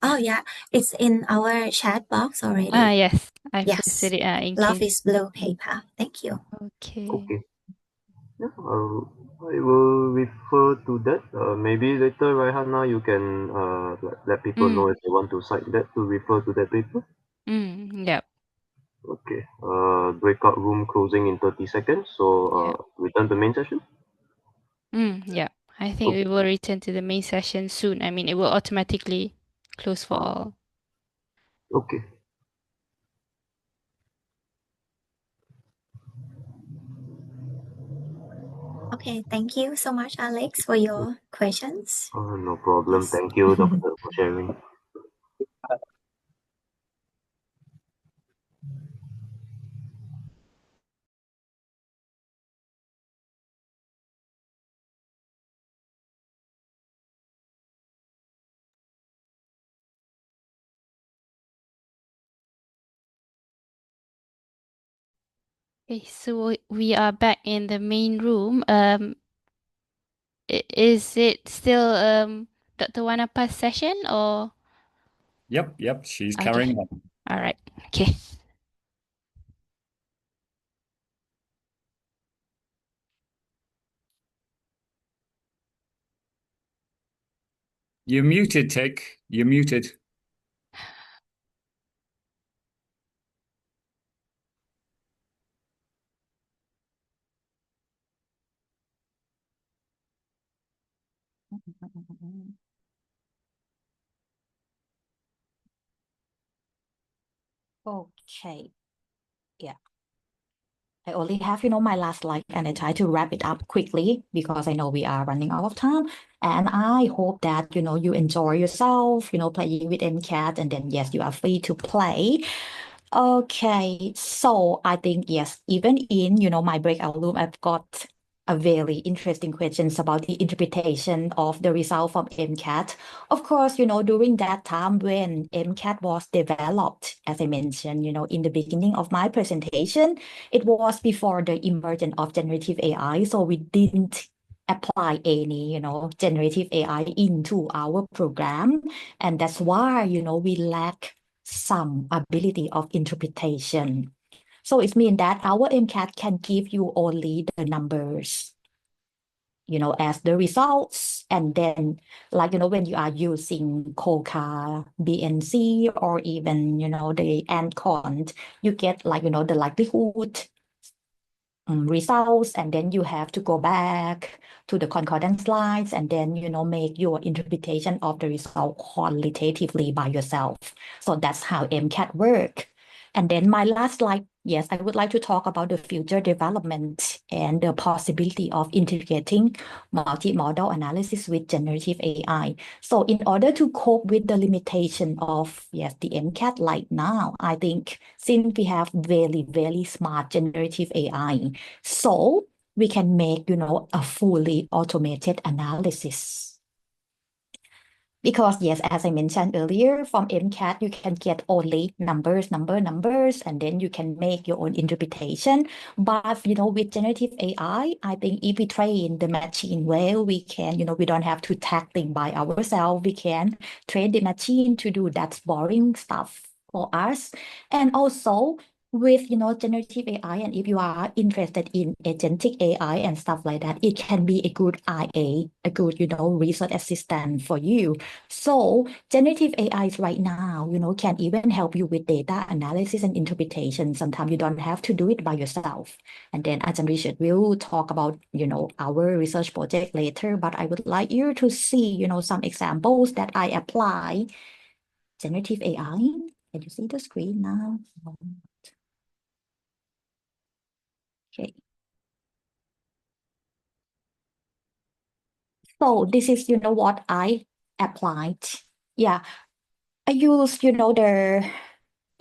Oh yeah, it's in our chat box already. Yes, I Yes. posted it in Love case. is Blue paper. Thank you. Okay. Okay. Yeah, I will refer to that. Maybe later, Raihana, you can let people know if they want to cite that to refer to that paper. Yep. Okay. Breakout room closing in 30 seconds. So return to main session. Yeah. I think we will return to the main session soon. I mean, it will automatically close for all. Okay. Okay, thank you so much, Alex, for your questions. No problem. Yes. Thank you, Doctor, for sharing. Okay, so we are back in the main room. Is it still Dr. Wannapa's session or? Yep, she's Okay. carrying on. All right. Okay. You're muted, Tick. You're muted. Okay. Yeah. I only have, my last slide, and I try to wrap it up quickly because I know we are running out of time. And I hope that, you enjoy yourself, playing with MCAT, and then, yes, you are free to play. Okay, so I think, yes, even in, my breakout room, I've got a very interesting questions about the interpretation of the result from MCAT. Of course, during that time when MCAT was developed, as I mentioned, in the beginning of my presentation, it was before the emergence of generative AI. So we didn't apply any, generative AI into our program. And that's why, we lack some ability of interpretation. So it means that our MCAT can give you only the numbers, as the results. And then, when you are using COCA, BNC, or even, the AND cont, you get the likelihood results, and then you have to go back to the concordance slides and then, make your interpretation of the result qualitatively by yourself. So that's how MCAT work. And then my last slide, yes, I would like to talk about the future development and the possibility of integrating multimodal analysis with generative AI. So in order to cope with the limitation of, yes, the MCAT right now, I think since we have very, very smart generative AI, so we can make, a fully automated analysis. Because yes, as I mentioned earlier, from MCAT, you can get only numbers, and then you can make your own interpretation. But, with generative AI, I think if we train the machine well, we can, we don't have to tackling by ourselves. We can train the machine to do that boring stuff for us. And also, with generative AI, and if you are interested in agentic AI and stuff like that, it can be a good IA, a good research assistant for you. So generative AIs right now, can even help you with data analysis and interpretation. Sometimes you don't have to do it by yourself. And then Ajahn Richard will talk about our research project later, but I would like you to see some examples that I apply generative AI. Can you see the screen now? Okay. So this is, what I applied. Yeah, I used, the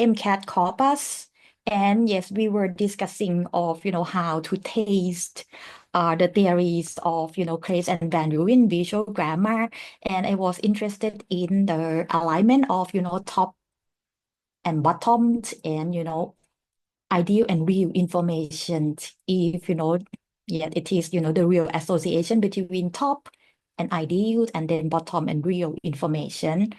MCAT corpus. And yes, we were discussing of, how to taste the theories of, case and value in visual grammar. And I was interested in the alignment of, top and bottom and, ideal and real information. If, yeah, it is, the real association between top and ideal and then bottom and real information.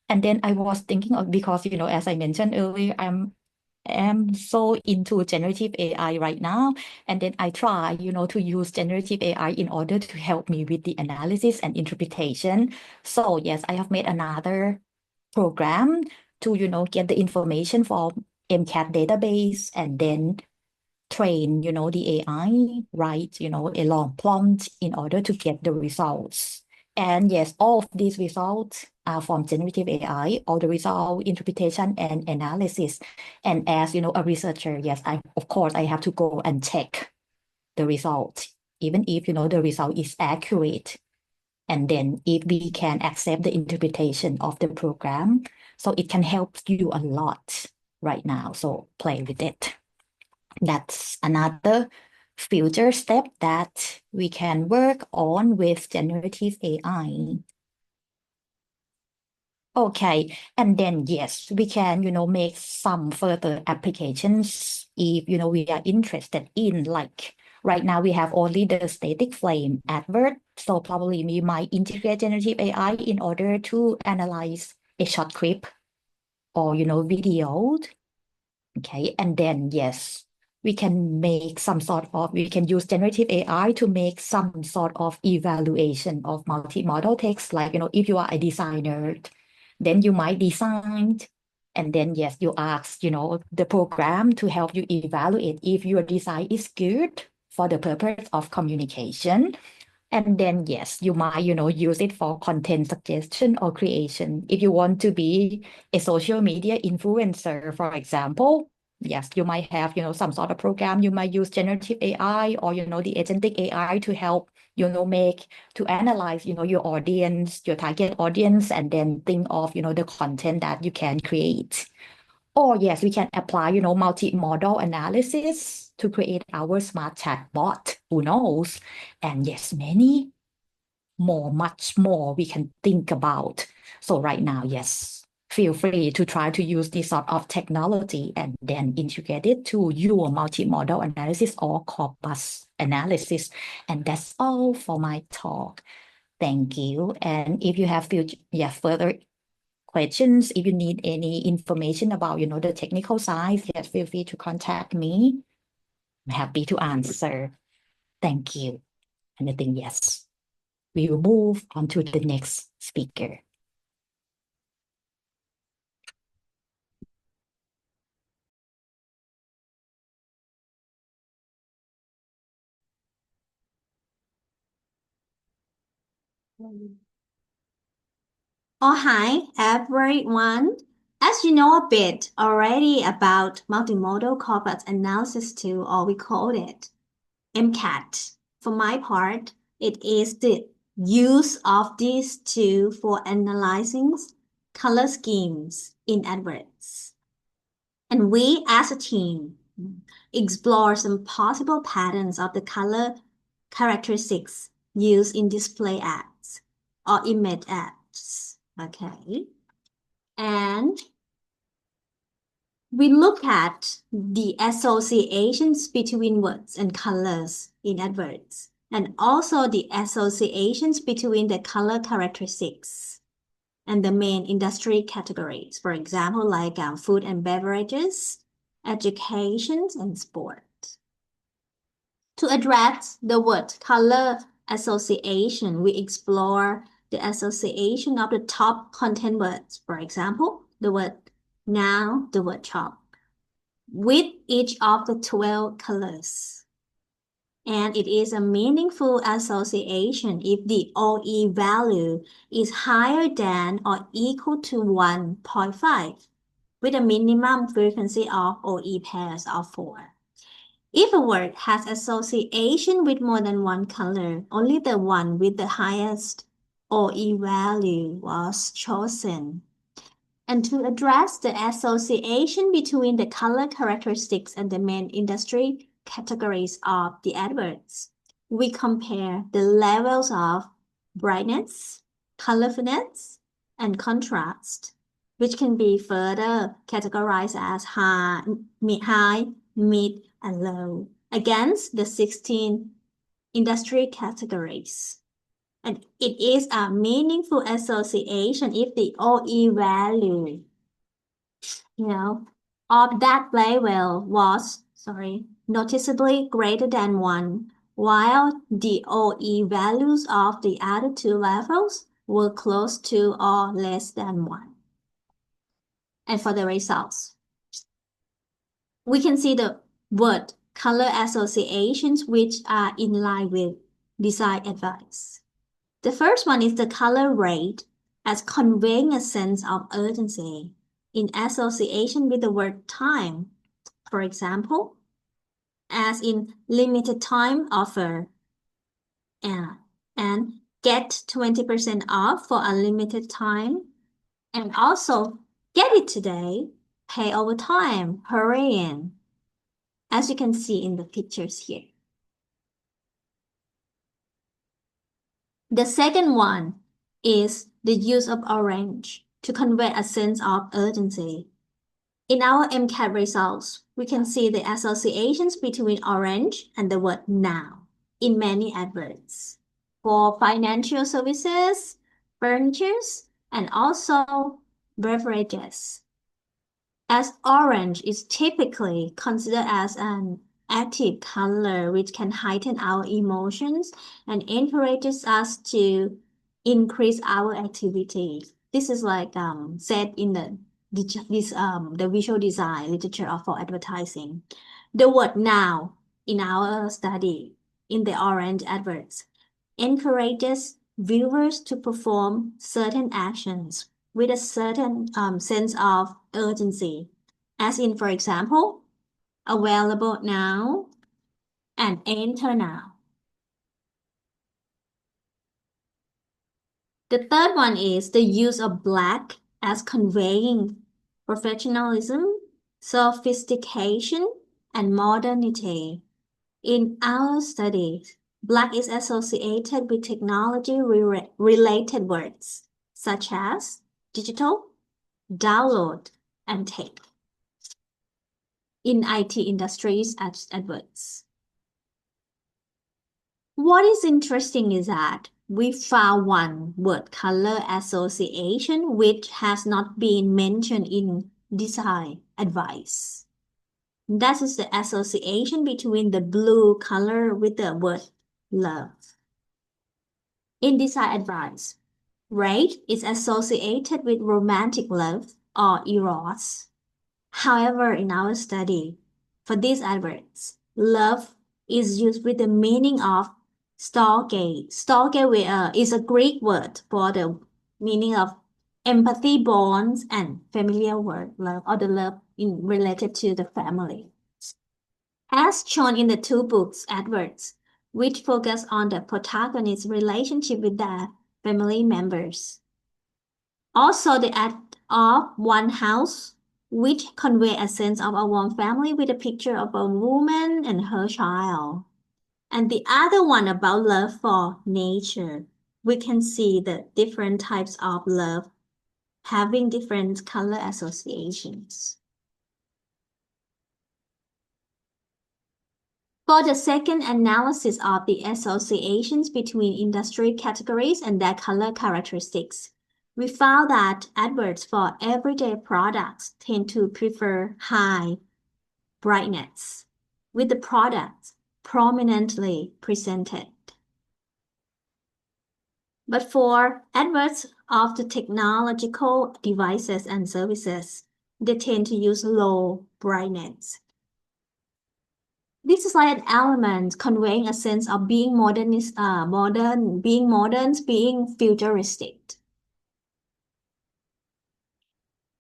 And then I was thinking of, because, as I mentioned earlier, I'm so into generative AI right now. And then I try, to use generative AI in order to help me with the analysis and interpretation. So yes, I have made another program to, get the information from MCAT database and then train, the AI, write, a long prompt in order to get the results. And yes, all of these results are from generative AI, all the result interpretation and analysis. And as, a researcher, yes, of course, I have to go and check the result even if, the result is accurate. And then if we can accept the interpretation of the program, so it can help you a lot right now. So play with it. That's another future step that we can work on with generative AI. Okay, and then yes, we can, make some further applications if, we are interested in, like right now we have only the static frame advert. So probably we might integrate generative AI in order to analyze a short clip or, video. Okay, and then yes, we can use generative AI to make some sort of evaluation of multimodal text. Like, if you are a designer, then you might design, and then yes, you ask, the program to help you evaluate if your design is good for the purpose of communication. And then yes, you might, use it for content suggestion or creation. If you want to be a social media influencer, for example, yes, you might have, some sort of program. You might use generative AI or, the agentic AI to help, to analyze, your audience, your target audience, and then think of, the content that you can create. Or yes, we can apply, multimodal analysis to create our smart chatbot. Who knows? And yes, much more we can think about. So right now, yes, feel free to try to use this sort of technology and then integrate it to your multimodal analysis or corpus analysis. And that's all for my talk. Thank you. And if you have further questions, if you need any information about, the technical side, yes, feel free to contact me. I'm happy to answer. Thank you. And I think, yes, we will move on to the next speaker. Oh, hi, everyone. As you know a bit already about Multimodal Corpus Analysis Tool, or we call it MCAT. For my part, it is the use of this tool for analyzing color schemes in adverts. And we as a team explore some possible patterns of the color characteristics used in display ads or image ads. Okay. And we look at the associations between words and colors in adverts, and also the associations between the color characteristics and the main industry categories. For example, like food and beverages, education, and sport. To address the word color association, we explore the association of the top content words. For example, the word now, the word shop, with each of the 12 colors. And it is a meaningful association if the OE value is higher than or equal to 1.5, with a minimum frequency of OE pairs of 4. If a word has association with more than one color, only the one with the highest OE value was chosen. And to address the association between the color characteristics and the main industry categories of the adverts, we compare the levels of brightness, colorfulness, and contrast, which can be further categorized as high, mid, and low, against the 16 industry categories. And it is a meaningful association if the OE value, of that label was, noticeably greater than 1, while the OE values of the other 2 levels were close to or less than 1. And for the results, we can see the word color associations which are in line with design advice. The first one is the color rate as conveying a sense of urgency in association with the word time. For example, as in limited time offer, and get 20% off for a limited time. And also, get it today, pay over time, hurry in, as you can see in the pictures here. The second one is the use of orange to convey a sense of urgency. In our MCAT results, we can see the associations between orange and the word now in many adverts for financial services, furniture, and also beverages. As orange is typically considered as an active color which can heighten our emotions and encourages us to increase our activity. This is like said in the visual design literature for advertising. The word now in our study in the orange adverts encourages viewers to perform certain actions with a certain sense of urgency, as in, for example, available now and enter now. The third one is the use of black as conveying professionalism, sophistication, and modernity. In our studies, black is associated with technology-related words, such as digital, download, and tech. In IT industries adverts. What is interesting is that we found one word color association which has not been mentioned in design advice. That is the association between the blue color with the word love. In design advice, red is associated with romantic love or eros. However, in our study, for these adverts, love is used with the meaning of storge. Storge is a Greek word for the meaning of empathy, bonds, and familiar word love, or the love related to the family. As shown in the two books adverts, which focus on the protagonist's relationship with their family members. Also, the ad of One House, which convey a sense of a warm family with a picture of a woman and her child. And the other one about love for nature, we can see the different types of love having different color associations. For the second analysis of the associations between industry categories and their color characteristics, we found that adverts for everyday products tend to prefer high brightness, with the products prominently presented. But for adverts of the technological devices and services, they tend to use low brightness. This is like an element conveying a sense of being being futuristic.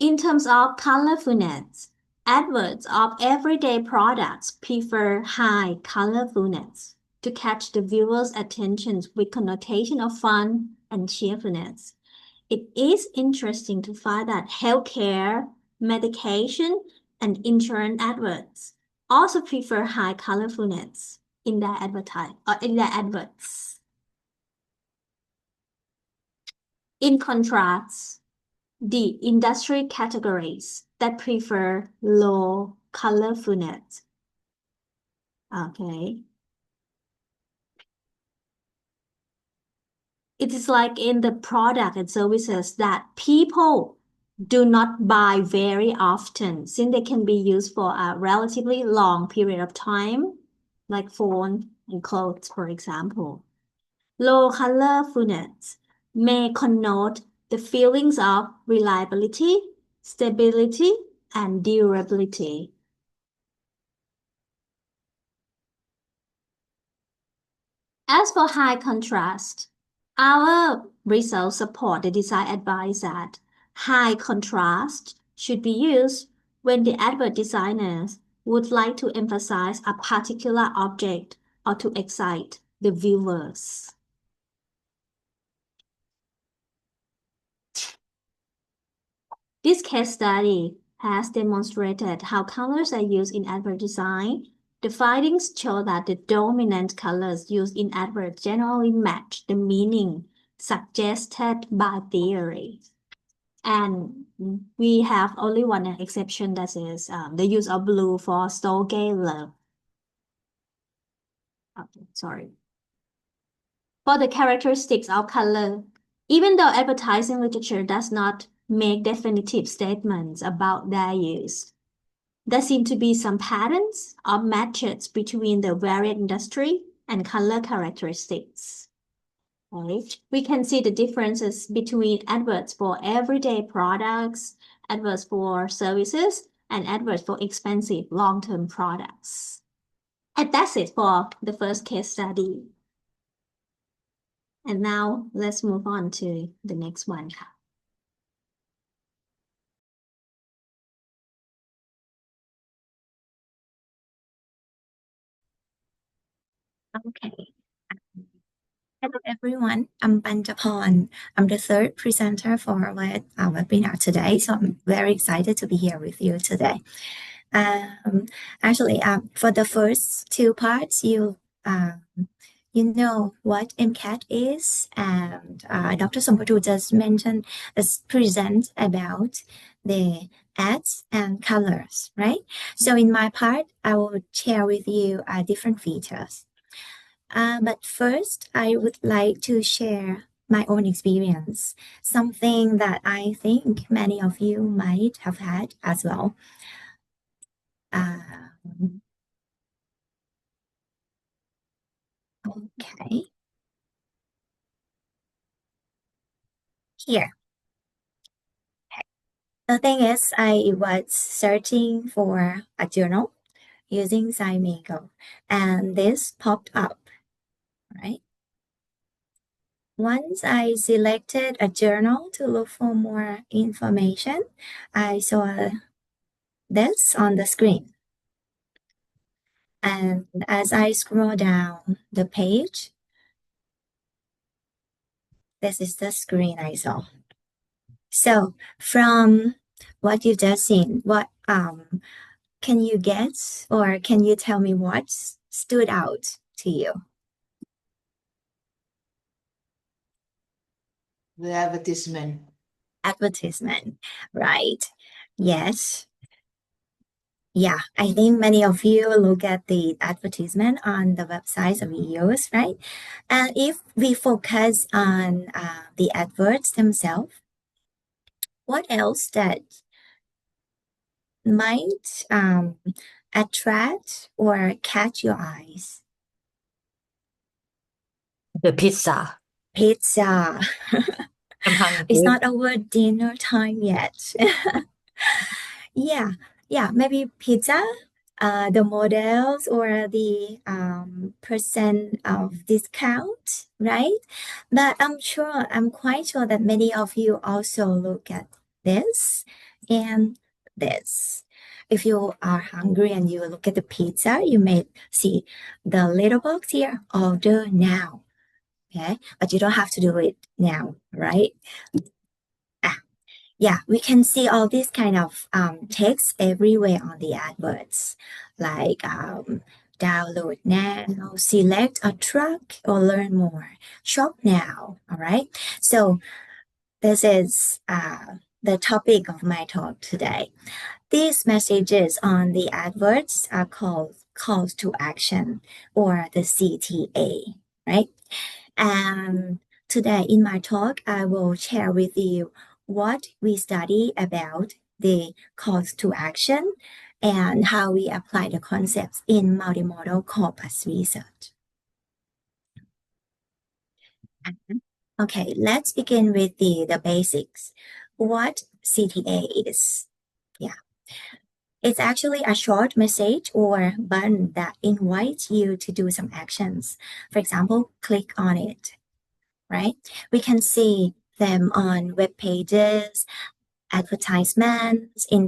In terms of colorfulness, adverts of everyday products prefer high colorfulness to catch the viewer's attention with connotation of fun and cheerfulness. It is interesting to find that healthcare, medication, and insurance adverts also prefer high colorfulness in their adverts. In contrast, the industry categories that prefer low colorfulness. Okay. It is like in the product and services that people do not buy very often, since they can be used for a relatively long period of time, like phone and clothes, for example. Low colorfulness may connote the feelings of reliability, stability, and durability. As for high contrast, our results support the design advice that high contrast should be used when the advert designers would like to emphasize a particular object or to excite the viewers. This case study has demonstrated how colors are used in advert design. The findings show that the dominant colors used in adverts generally match the meaning suggested by theory. And we have only one exception, that is the use of blue for Stogeler. Sorry. For the characteristics of color, even though advertising literature does not make definitive statements about their use, there seem to be some patterns or matches between the varied industry and color characteristics. Right? We can see the differences between adverts for everyday products, adverts for services, and adverts for expensive long-term products. And that's it for the first case study. And now let's move on to the next one. Okay. Hello everyone, I'm Punjaporn. I'm the third presenter for our webinar today, so I'm very excited to be here with you today. Actually, for the first two parts, you know what MCAT is, and Dr. Sompatu just mentioned, present about the ads and colors, right? So in my part, I will share with you different features. But first, I would like to share my own experience, something that I think many of you might have had as well. Okay. Here. Okay. The thing is, I was searching for a journal using SciMago, and this popped up, right? Once I selected a journal to look for more information, I saw this on the screen. And as I scroll down the page, this is the screen I saw. So from what you've just seen, what can you guess, or can you tell me what stood out to you? The advertisement. Advertisement, right? Yes. Yeah, I think many of you look at the advertisement on the websites of videos, right? And if we focus on the adverts themselves, what else that might attract or catch your eyes? The pizza. Pizza. I'm hungry. It's not our dinner time yet. Yeah, maybe pizza, the models or the percent of discount, right? But I'm quite sure that many of you also look at this and this. If you are hungry and you look at the pizza, you may see the little box here, order now. Okay, but you don't have to do it now, right? Yeah, we can see all these kind of text everywhere on the adverts, like download now, select a truck, or learn more, shop now. All right. So this is the topic of my talk today. These messages on the adverts are called calls to action, or the CTA, right? And today in my talk, I will share with you what we study about the calls to action and how we apply the concepts in multimodal corpus research. Okay, let's begin with the basics. What CTA is? Yeah. It's actually a short message or button that invites you to do some actions. For example, click on it, right? We can see them on web pages, advertisements in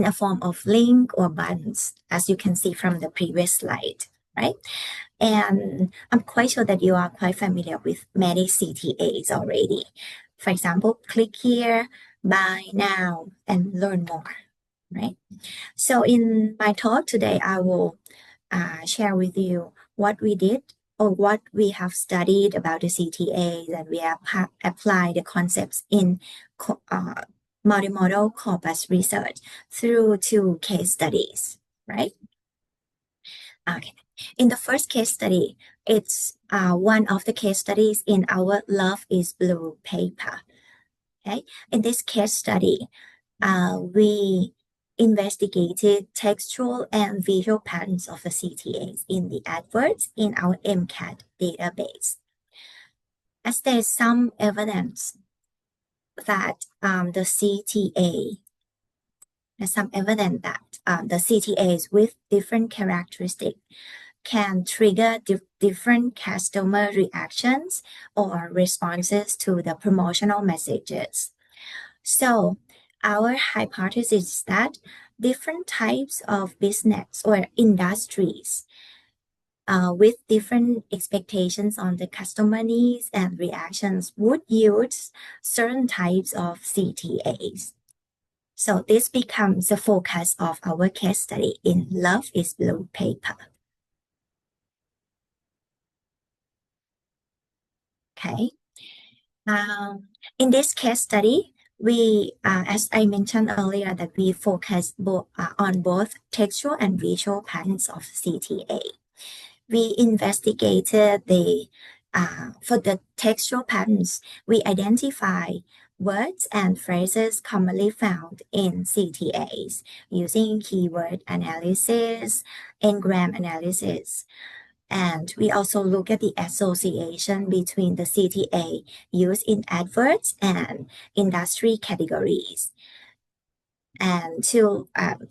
a form of link or buttons, as you can see from the previous slide, right? And I'm quite sure that you are quite familiar with many CTAs already. For example, click here, buy now, and learn more, right? So in my talk today, I will share with you what we did or what we have studied about the CTAs, and we have applied the concepts in multimodal corpus research through 2 case studies, right? Okay. In the first case study, it's one of the case studies in our Love is Blue paper. Okay. In this case study, we investigated textual and visual patterns of the CTAs in the adverts in our MCAT database. As there's some evidence that the CTAs with different characteristics can trigger different customer reactions or responses to the promotional messages. So our hypothesis is that different types of business or industries with different expectations on the customer needs and reactions would use certain types of CTAs. So this becomes the focus of our case study in Love is Blue paper. Okay. In this case study, we, as I mentioned earlier, that we focus on both textual and visual patterns of CTA. We investigated for the textual patterns, we identify words and phrases commonly found in CTAs using keyword analysis, n-gram analysis. And we also look at the association between the CTA used in adverts and industry categories. And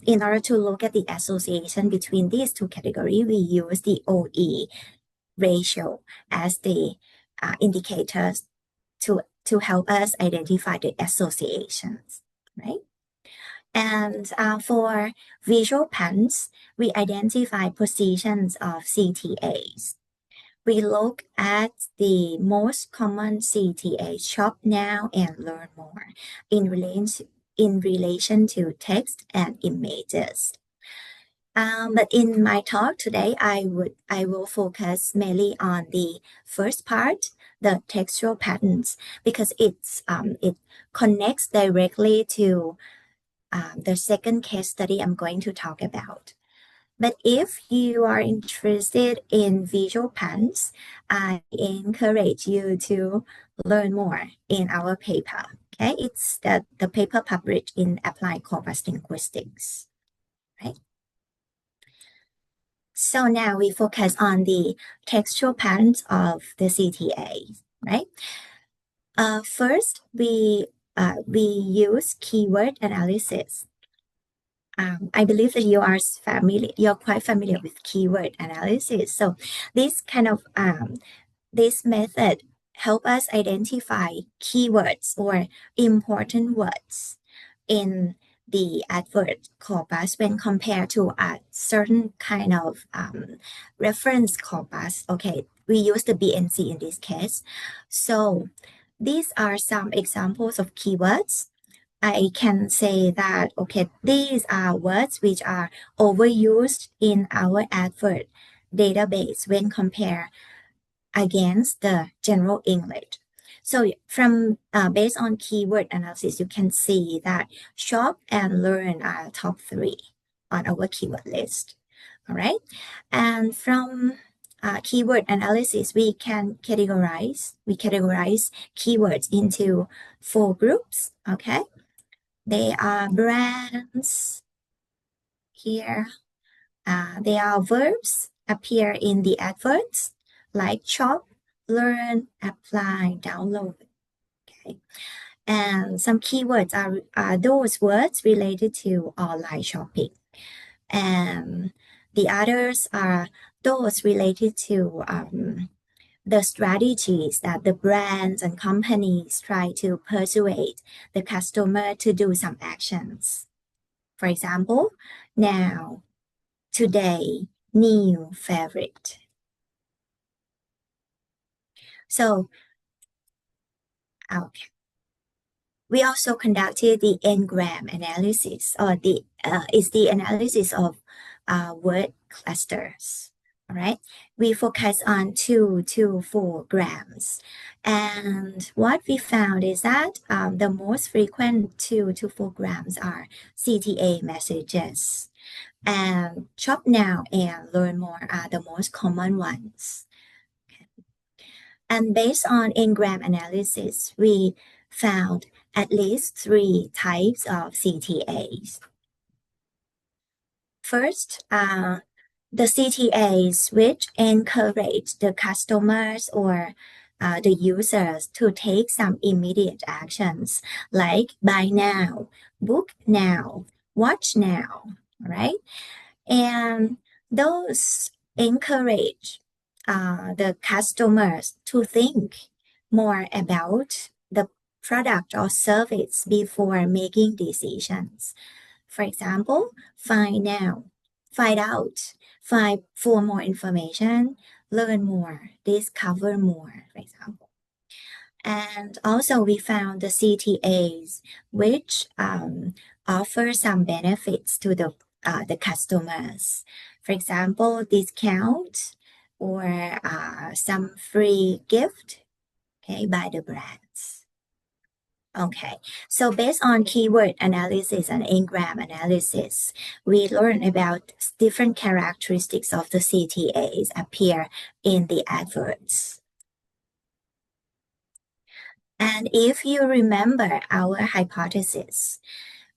in order to look at the association between these 2 categories, we use the OE ratio as the indicators to help us identify the associations, right? And for visual patterns, we identify positions of CTAs. We look at the most common CTA, shop now and learn more, in relation to text and images. But in my talk today, I will focus mainly on the first part, the textual patterns, because it connects directly to the second case study I'm going to talk about. But if you are interested in visual patterns, I encourage you to learn more in our paper. Okay, it's the paper published in Applied Corpus Linguistics, right? So now we focus on the textual patterns of the CTA, right? First, we use keyword analysis. I believe that you're quite familiar with keyword analysis. So this kind of this method help us identify keywords or important words in the advert corpus when compared to a certain kind of reference corpus. Okay, we use the BNC in this case. So these are some examples of keywords. I can say that, okay, these are words which are overused in our advert database when compared against the general English. So from based on keyword analysis, you can see that shop and learn are top 3 on our keyword list. All right. And from keyword analysis, we categorize keywords into 4 groups. Okay. They are brands here. They are verbs appear in the adverts like shop, learn, apply, download. Okay. And some keywords are those words related to online shopping. And the others are those related to the strategies that the brands and companies try to persuade the customer to do some actions. For example, now, today, new favorite. So, okay. We also conducted the n-gram analysis, or is the analysis of word clusters. All right, we focus on 2 to 4 grams, and what we found is that the most frequent 2 to 4 grams are CTA messages, and Shop Now and Learn More are the most common ones. And based on n-gram analysis, we found at least 3 types of CTAs. First, the CTAs which encourage the customers or the users to take some immediate actions like buy now, book now, watch now, right? And those encourage the customers to think more about the product or service before making decisions. For example, find out, find for more information, learn more, discover more, for example. And also we found the CTAs which offer some benefits to the customers. For example, discount or some free gift, okay, by the brands. Okay, so based on keyword analysis and n-gram analysis, we learn about different characteristics of the CTAs appear in the adverts. And if you remember our hypothesis,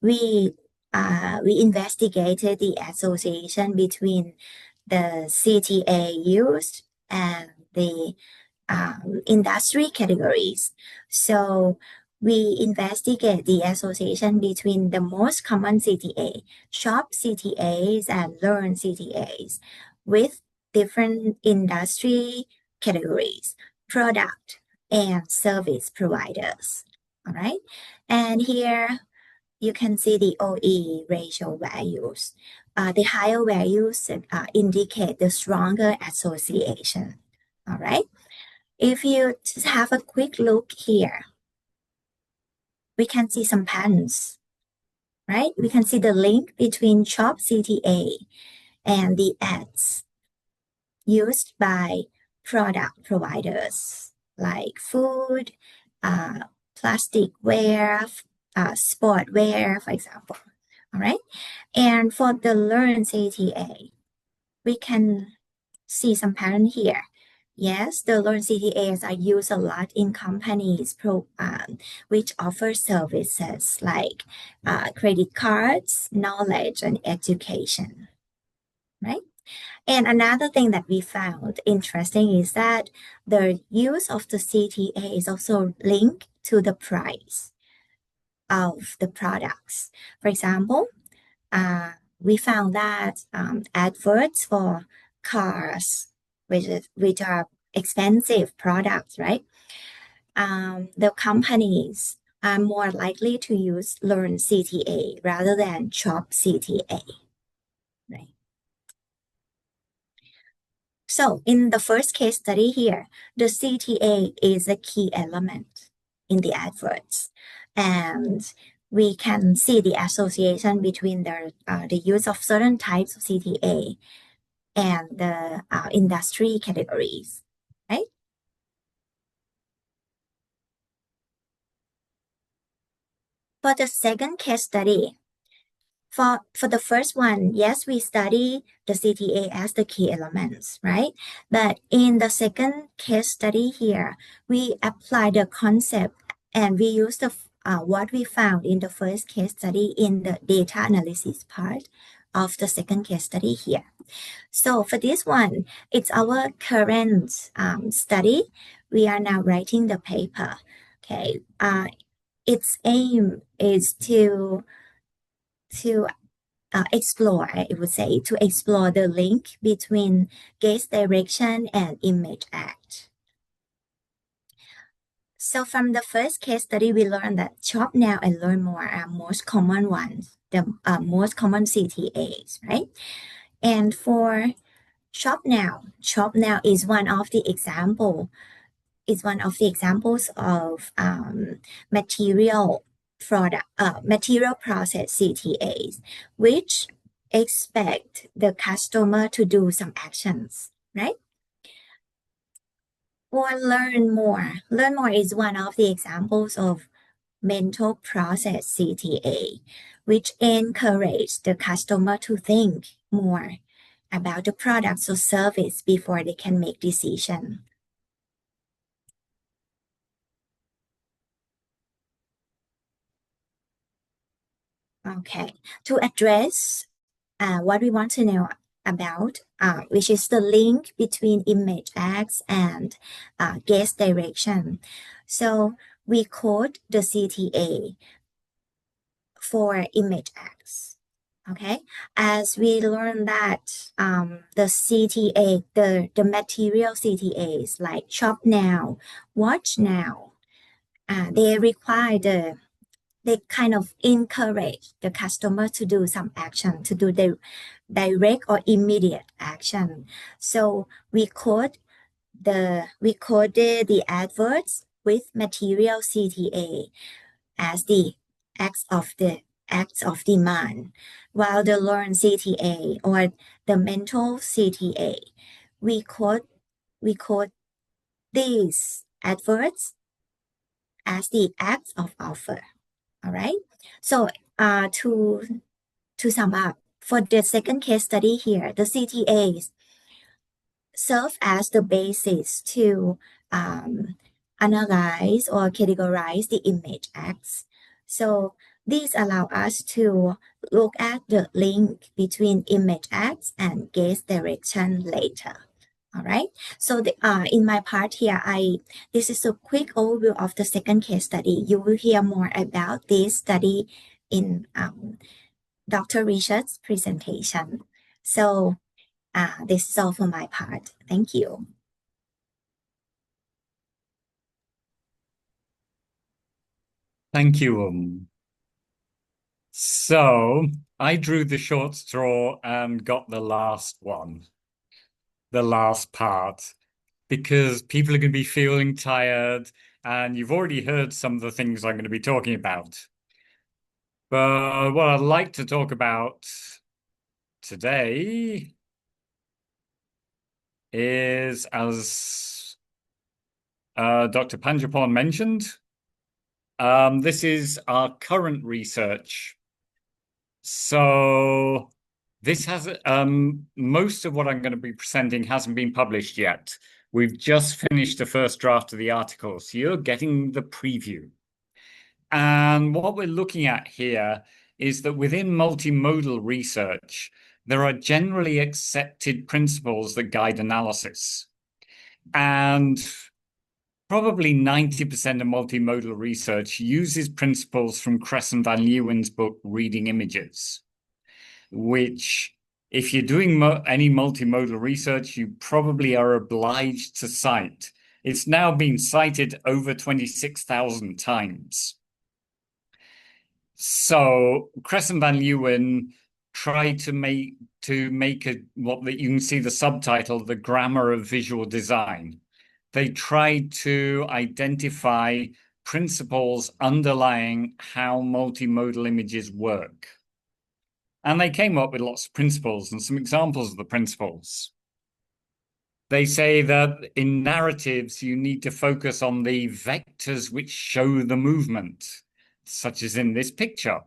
we investigated the association between the CTA used and the industry categories. So we investigate the association between the most common CTA, shop CTAs and learn CTAs, with different industry categories, product and service providers. All right. And here you can see the OE ratio values. The higher values indicate the stronger association. All right. If you just have a quick look here, we can see some patterns, right? We can see the link between shop CTA and the ads used by product providers like food, plasticware, sportwear, for example. All right. And for the learn CTA, we can see some pattern here. Yes, the learn CTAs are used a lot in companies which offer services like credit cards, knowledge, and education, right? And another thing that we found interesting is that the use of the CTA is also linked to the price of the products. For example, we found that adverts for cars, which are expensive products, right? The companies are more likely to use learn CTA rather than shop CTA, right? So in the first case study here, the CTA is a key element in the adverts, and we can see the association between the use of certain types of CTA and the industry categories, right? For the second case study, for the first one, yes, we study the CTA as the key elements, right? But in the second case study here, we apply the concept and we use the what we found in the first case study in the data analysis part of the second case study here. So for this one, it's our current study. We are now writing the paper. Okay, its aim is to explore, I would say, to explore the link between gaze direction and image act. So from the first case study, we learned that Shop Now and Learn More are most common ones, the most common CTAs, right? And for Shop now. Shop now is one of the examples of material process CTAs, which expect the customer to do some actions, right? Or learn more. Learn more is one of the examples of mental process CTA, which encourage the customer to think more about the products or service before they can make decision. Okay, to address what we want to know about, which is the link between image acts and gaze direction. So we code the CTA for image acts. Okay, as we learn that the CTA, the material CTAs like shop now, watch now, they kind of encourage the customer to do some action, to do the direct or immediate action. So we coded the adverts with material CTA as the acts of demand, while the learn CTA or the mental CTA, we code these adverts as the acts of offer. All right. So to sum up, for the second case study here, the CTAs serve as the basis to analyze or categorize the image acts. So these allow us to look at the link between image acts and gaze direction later. All right. So in my part here, this is a quick overview of the second case study. You will hear more about this study in Dr. Richard's presentation. So this is all for my part. Thank you. Thank you. So I drew the short straw and got the last one, the last part, because people are going to be feeling tired and you've already heard some of the things I'm going to be talking about. But what I'd like to talk about today is, as Dr. Punjaporn mentioned, this is our current research. So this has most of what I'm going to be presenting hasn't been published yet. We've just finished the first draft of the article, so you're getting the preview. And what we're looking at here is that within multimodal research, there are generally accepted principles that guide analysis. And probably 90% of multimodal research uses principles from Cresson van Leeuwen's book, Reading Images, which, if you're doing any multimodal research, you probably are obliged to cite. It's now been cited over 26,000 times. So Cresson van Leeuwen tried to make what you can see the subtitle, The Grammar of Visual Design. They tried to identify principles underlying how multimodal images work. And they came up with lots of principles and some examples of the principles. They say that in narratives, you need to focus on the vectors which show the movement, such as in this picture.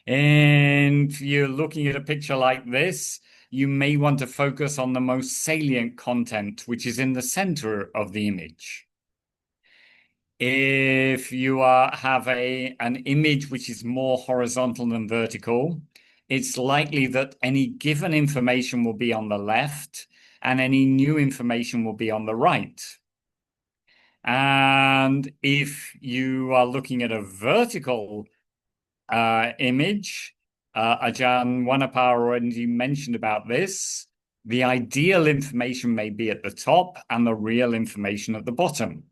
And if you're looking at a picture like this, you may want to focus on the most salient content, which is in the center of the image. If you have an image which is more horizontal than vertical, it's likely that any given information will be on the left and any new information will be on the right. And if you are looking at a vertical image, Ajahn Wannapa already mentioned about this. The ideal information may be at the top and the real information at the bottom.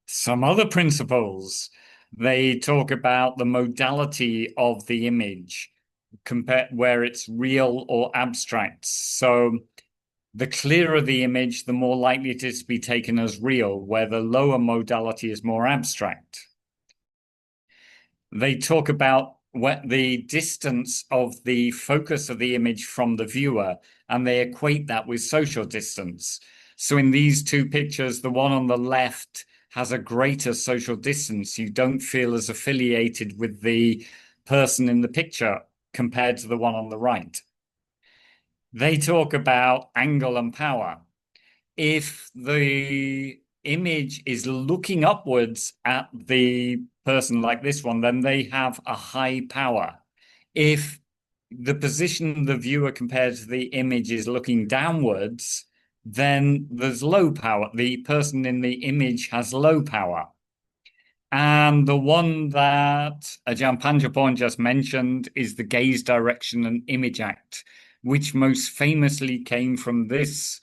Some other principles, they talk about the modality of the image. where it's real or abstract. So the clearer the image, the more likely it is to be taken as real, where the lower modality is more abstract. They talk about the distance of the focus of the image from the viewer, and they equate that with social distance. So in these two pictures, the one on the left has a greater social distance. You don't feel as affiliated with the person in the picture compared to the one on the right. They talk about angle and power. If the image is looking upwards at the person like this one, then they have a high power. If the position of the viewer compared to the image is looking downwards, then there's low power. The person in the image has low power. And the one that Ajahn Punjaporn just mentioned is the gaze direction and image act, which most famously came from this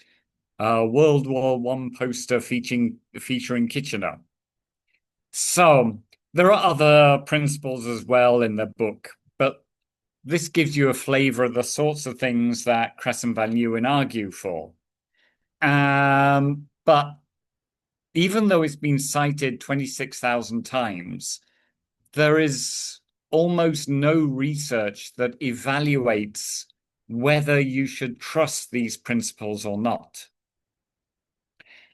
World War I poster featuring Kitchener. So there are other principles as well in the book, but this gives you a flavor of the sorts of things that Crescent Van Leeuwen argue for. But even though it's been cited 26,000 times, there is almost no research that evaluates whether you should trust these principles or not.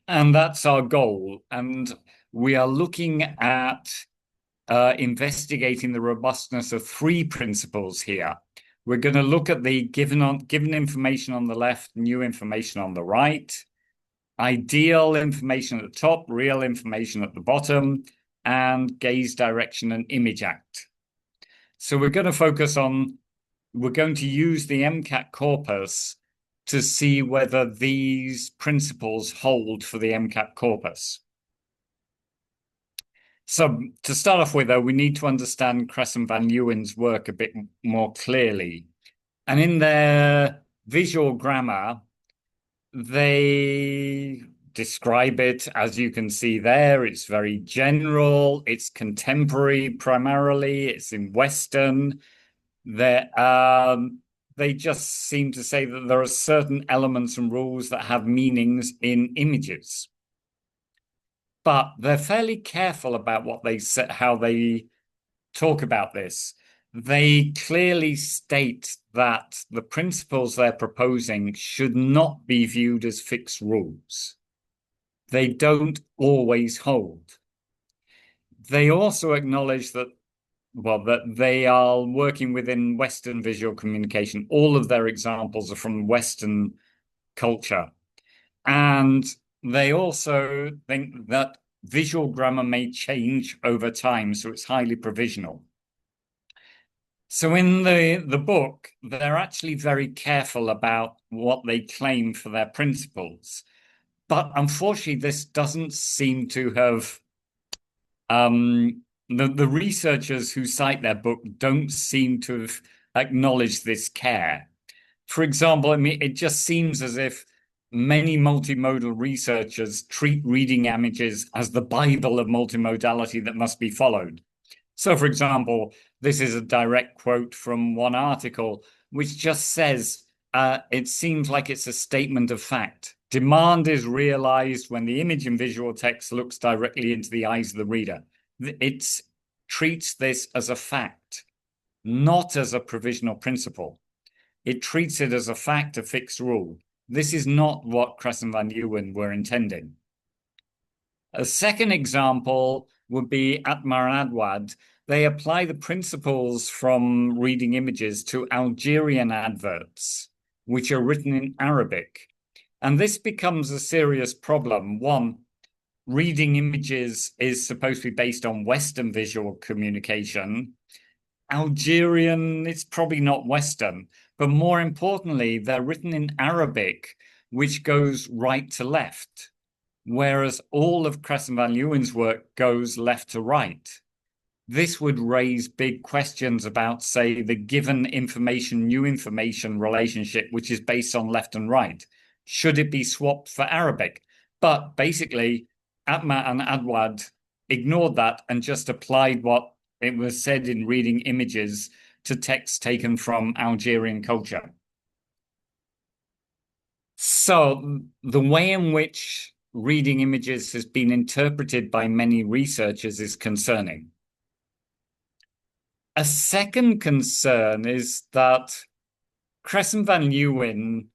And that's our goal. And we are looking at investigating the robustness of three principles here. We're going to look at the given information on the left, new information on the right, ideal information at the top, real information at the bottom, and gaze direction and image act. So we're going to use the MCAT corpus to see whether these principles hold for the MCAT corpus. So to start off with, though, we need to understand Crescent Van Leeuwen's work a bit more clearly. And in their visual grammar, they describe it, as you can see there. It's very general, it's contemporary primarily, it's in Western. They just seem to say that there are certain elements and rules that have meanings in images. But they're fairly careful about what they say, how they talk about this. They clearly state that the principles they're proposing should not be viewed as fixed rules. They don't always hold. They also acknowledge that they are working within Western visual communication. All of their examples are from Western culture. And they also think that visual grammar may change over time, so it's highly provisional. So in the book, they're actually very careful about what they claim for their principles. But unfortunately, this doesn't seem to have... The researchers who cite their book don't seem to have acknowledged this care. For example, I mean, it just seems as if many multimodal researchers treat reading images as the Bible of multimodality that must be followed. So, for example, this is a direct quote from one article, which just says, it seems like it's a statement of fact. Demand is realized when the image in visual text looks directly into the eyes of the reader. It treats this as a fact, not as a provisional principle. It treats it as a fact, a fixed rule. This is not what Crescent Van Leeuwen were intending. A second example would be Atma and Adwad. They apply the principles from reading images to Algerian adverts, which are written in Arabic. And this becomes a serious problem. One, reading images is supposed to be based on Western visual communication. Algerian, it's probably not Western, but more importantly, they're written in Arabic, which goes right to left, whereas all of Crescent Van Leeuwen's work goes left to right. This would raise big questions about, say, the given information, new information relationship, which is based on left and right. Should it be swapped for Arabic? But basically, Atma and Adwad ignored that and just applied what it was said in reading images to texts taken from Algerian culture. So the way in which reading images has been interpreted by many researchers is concerning. A second concern is that Kress and Van Leeuwen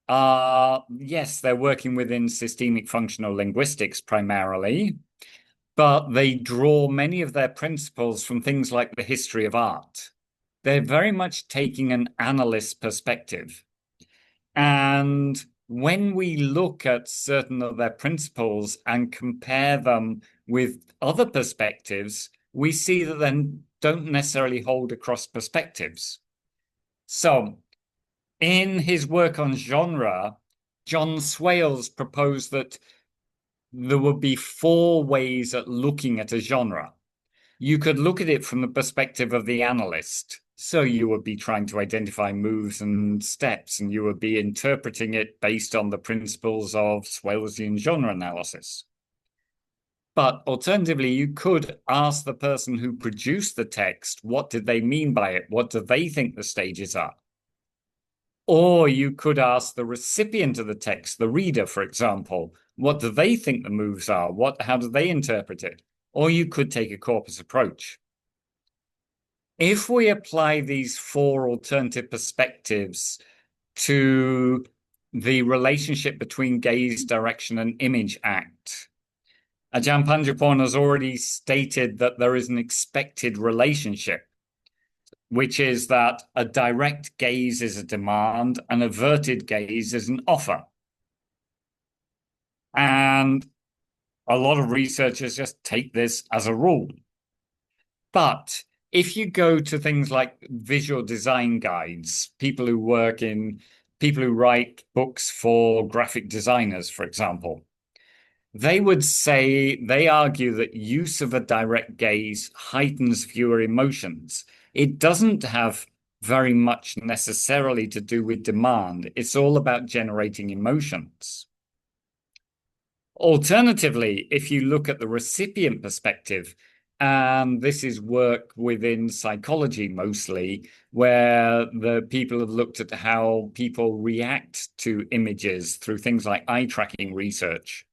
are, yes, they're working within systemic functional linguistics primarily, but they draw many of their principles from things like the history of art. They're very much taking an analyst perspective. And when we look at certain of their principles and compare them with other perspectives, we see that they don't necessarily hold across perspectives. So, in his work on genre, John Swales proposed that there would be 4 ways at looking at a genre. You could look at it from the perspective of the analyst. So you would be trying to identify moves and steps, and you would be interpreting it based on the principles of Swalesian genre analysis. But alternatively, you could ask the person who produced the text, what did they mean by it? What do they think the stages are? Or you could ask the recipient of the text, the reader, for example, what do they think the moves are? How do they interpret it? Or you could take a corpus approach. If we apply these 4 alternative perspectives to the relationship between gaze, direction, and image act, Ajahn Punjaporn has already stated that there is an expected relationship, which is that a direct gaze is a demand, an averted gaze is an offer. And a lot of researchers just take this as a rule. But if you go to things like visual design guides, people who write books for graphic designers, for example, they argue that use of a direct gaze heightens viewer emotions. It doesn't have very much necessarily to do with demand. It's all about generating emotions. Alternatively, if you look at the recipient perspective, and this is work within psychology mostly, where the people have looked at how people react to images through things like eye tracking research.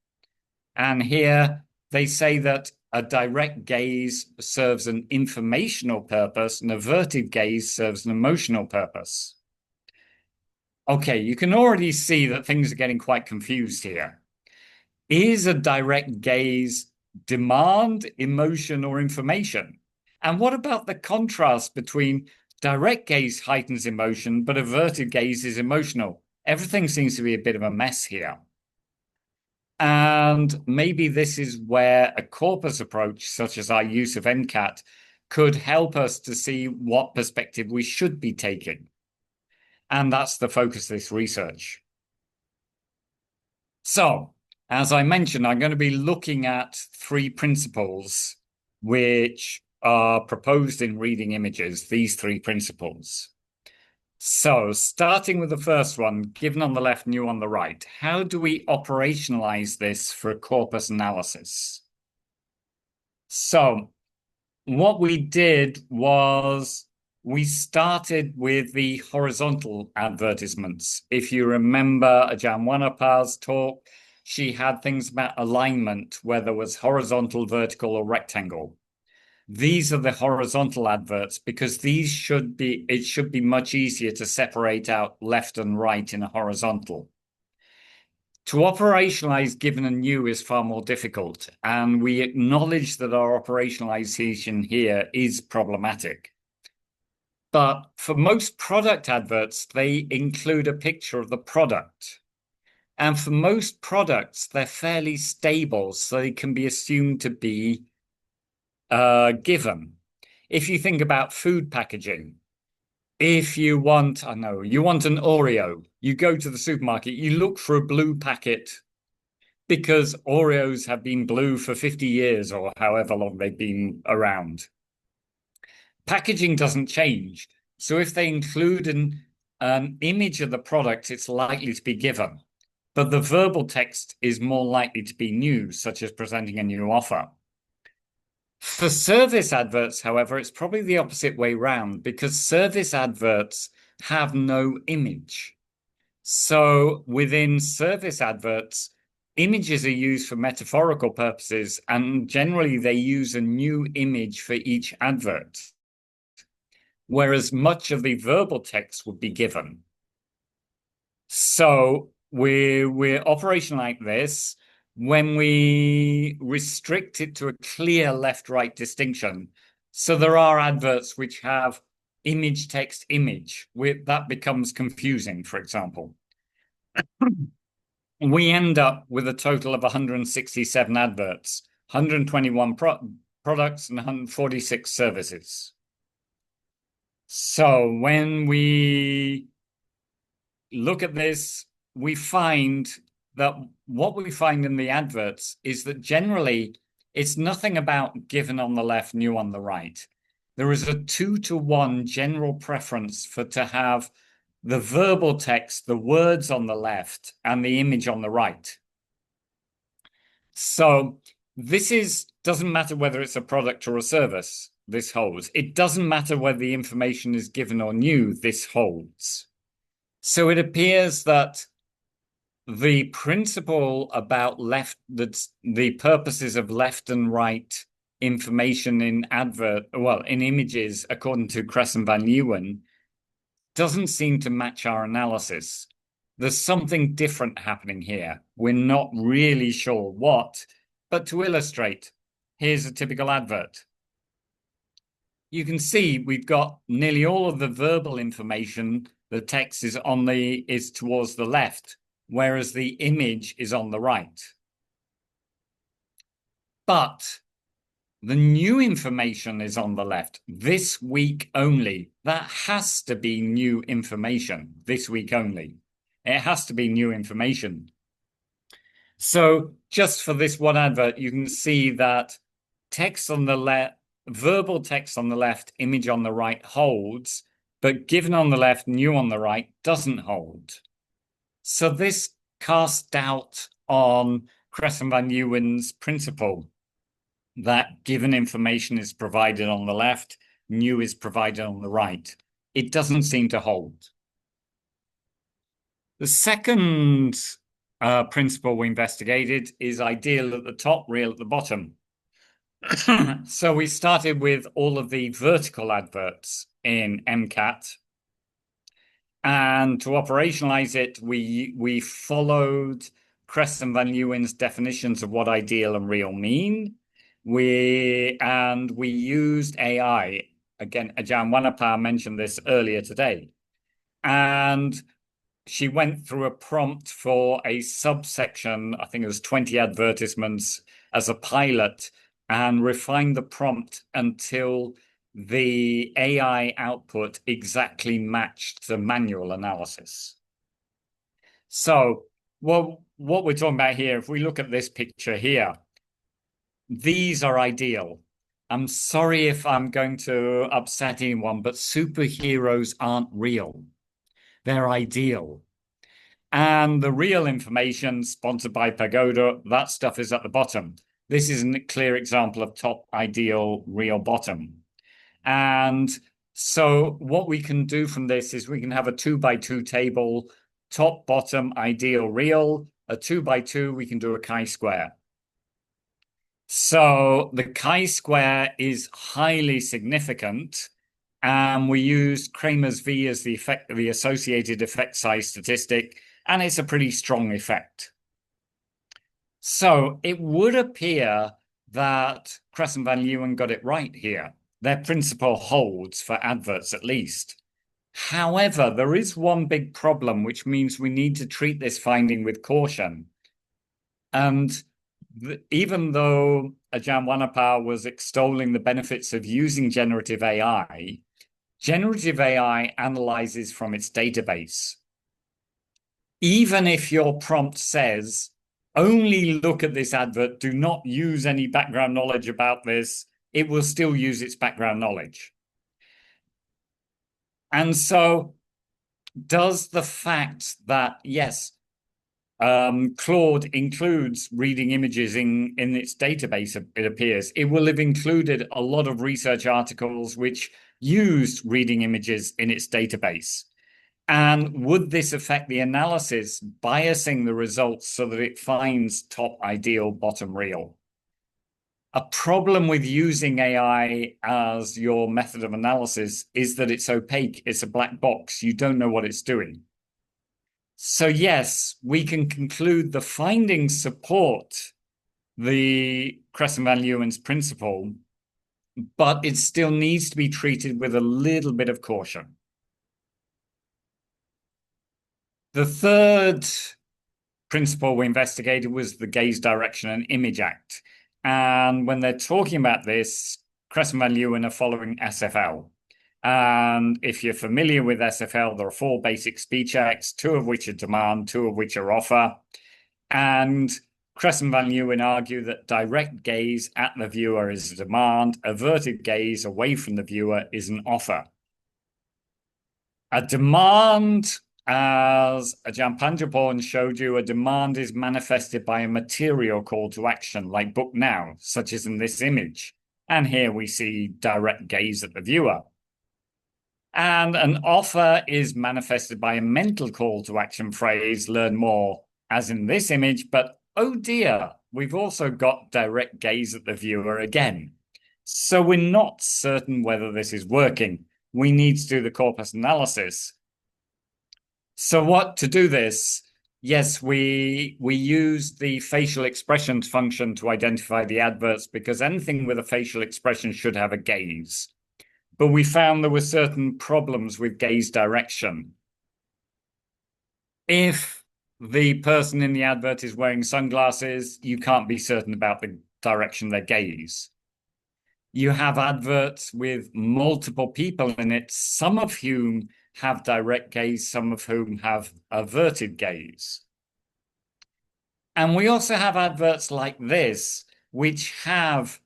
And here they say that a direct gaze serves an informational purpose, an averted gaze serves an emotional purpose. Okay, you can already see that things are getting quite confused here. Is a direct gaze demand, emotion, or information? And what about the contrast between direct gaze heightens emotion, but averted gaze is emotional? Everything seems to be a bit of a mess here. And maybe this is where a corpus approach, such as our use of MCAT, could help us to see what perspective we should be taking. And that's the focus of this research. So, as I mentioned, I'm going to be looking at 3 principles which are proposed in reading images, these 3 principles. So, starting with the first one, given on the left, new on the right, how do we operationalize this for corpus analysis? So, what we did was we started with the horizontal advertisements. If you remember Ajahn Wannapa's talk, she had things about alignment, where there was horizontal, vertical, or rectangle. These are the horizontal adverts because it should be much easier to separate out left and right in a horizontal. To operationalize given and new is far more difficult, and we acknowledge that our operationalization here is problematic. But for most product adverts, they include a picture of the product. And for most products, they're fairly stable, so they can be assumed to be given. If you think about food packaging, if you want, you want an Oreo, you go to the supermarket, you look for a blue packet because Oreos have been blue for 50 years or however long they've been around. Packaging doesn't change. So if they include an image of the product, it's likely to be given. But the verbal text is more likely to be new, such as presenting a new offer. For service adverts, however, it's probably the opposite way round, because service adverts have no image. So within service adverts, images are used for metaphorical purposes, and generally they use a new image for each advert, whereas much of the verbal text would be given. So we're operating like this. When we restrict it to a clear left-right distinction, so there are adverts which have image, text, image, that becomes confusing, for example. We end up with a total of 167 adverts, 121 products, and 146 services. So when we look at this, we find that what we find in the adverts is that generally it's nothing about given on the left, new on the right. There is a 2-to-1 general preference to have the verbal text, the words on the left, and the image on the right. So this doesn't matter whether it's a product or a service, this holds. It doesn't matter whether the information is given or new, this holds. So it appears that the principle about the purposes of left and right information in in images, according to Kress and Van Leeuwen, doesn't seem to match our analysis. There's something different happening here. We're not really sure what, but to illustrate, here's a typical advert. You can see we've got nearly all of the verbal information. The text is towards the left, whereas the image is on the right. But the new information is on the left, this week only. That has to be new information, this week only. It has to be new information. So just for this one advert, you can see that text on the left, verbal text on the left, image on the right holds, but given on the left, new on the right doesn't hold. So this casts doubt on Kress and Van Leeuwen's principle that given information is provided on the left, new is provided on the right. It doesn't seem to hold. The second principle we investigated is ideal at the top, real at the bottom. So we started with all of the vertical adverts in MCAT. And to operationalize it, we followed Kress and Van Leeuwen's definitions of what ideal and real mean. We used AI. Again, Ajahn Wannapa mentioned this earlier today. And she went through a prompt for a subsection, I think it was 20 advertisements as a pilot, and refined the prompt until the AI output exactly matched the manual analysis. So what we're talking about here, if we look at this picture here, these are ideal. I'm sorry if I'm going to upset anyone, but superheroes aren't real. They're ideal. And the real information sponsored by Pagoda, that stuff is at the bottom. This is a clear example of top, ideal, real, bottom. And so what we can do from this is we can have a 2x2 table, top, bottom, ideal, real. A 2x2, we can do a chi-square. So the chi-square is highly significant. And we used Kramer's V as the associated effect size statistic, and it's a pretty strong effect. So it would appear that Kress and Van Leeuwen got it right here. Their principle holds for adverts at least. However, there is one big problem, which means we need to treat this finding with caution. And even though Ajahn Wannapa was extolling the benefits of using generative AI analyzes from its database. Even if your prompt says, only look at this advert, do not use any background knowledge about this, it will still use its background knowledge. And so does the fact that, yes, Claude includes reading images in its database, it appears. It will have included a lot of research articles which used reading images in its database. And would this affect the analysis, biasing the results so that it finds top ideal, bottom real? A problem with using AI as your method of analysis is that it's opaque. It's a black box. You don't know what it's doing. So yes, we can conclude the findings support the Crescent van Leeuwen's principle, but it still needs to be treated with a little bit of caution. The third principle we investigated was the gaze direction and image act. And when they're talking about this, Crescent van Leeuwen are following SFL. And if you're familiar with SFL, there are 4 basic speech acts, 2 of which are demand, 2 of which are offer. And Crescent van Leeuwen argue that direct gaze at the viewer is a demand, averted gaze away from the viewer is an offer. A demand, as Ajahn Punjaporn showed you, a demand is manifested by a material call to action, like book now, such as in this image. And here we see direct gaze at the viewer. And an offer is manifested by a mental call to action phrase, learn more, as in this image, but oh dear, we've also got direct gaze at the viewer again. So we're not certain whether this is working. We need to do the corpus analysis. So what to do this? Yes, we use the facial expressions function to identify the adverts because anything with a facial expression should have a gaze. But we found there were certain problems with gaze direction. If the person in the advert is wearing sunglasses, you can't be certain about the direction of their gaze. You have adverts with multiple people in it, some of whom have direct gaze, some of whom have averted gaze. And we also have adverts like this, which have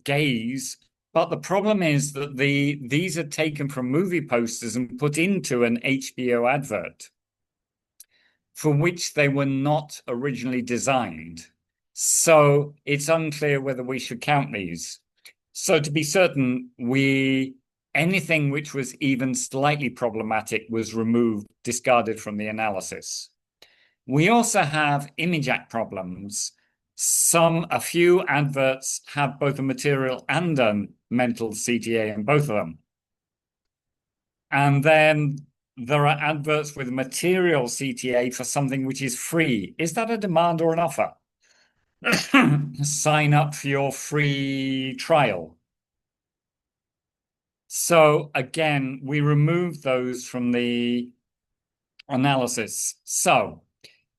gaze, but the problem is that these are taken from movie posters and put into an HBO advert for which they were not originally designed. So it's unclear whether we should count these. So to be certain, anything which was even slightly problematic was removed, discarded from the analysis. We also have image act problems. A few adverts have both a material and a mental CTA in both of them. And then there are adverts with material CTA for something which is free. Is that a demand or an offer? Sign up for your free trial. So again, we removed those from the analysis. So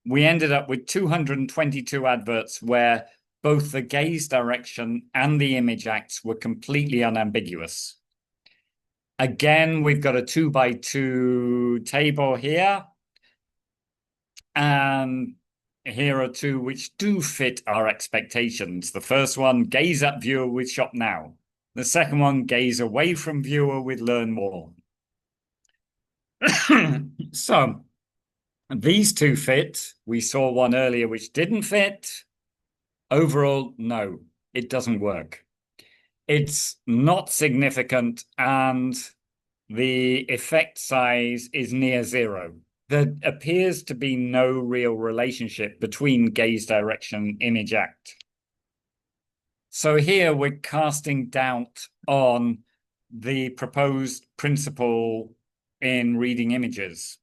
we ended up with 222 adverts where both the gaze direction and the image acts were completely unambiguous. Again, we've got a 2x2 table here. And here are 2 which do fit our expectations. The first one, gaze at viewer with shop now. The second one, gaze away from viewer with learn more. So these 2 fit. We saw one earlier which didn't fit. Overall, no, it doesn't work. It's not significant, and the effect size is near 0. There appears to be no real relationship between gaze direction and image act. So here we're casting doubt on the proposed principle in reading images.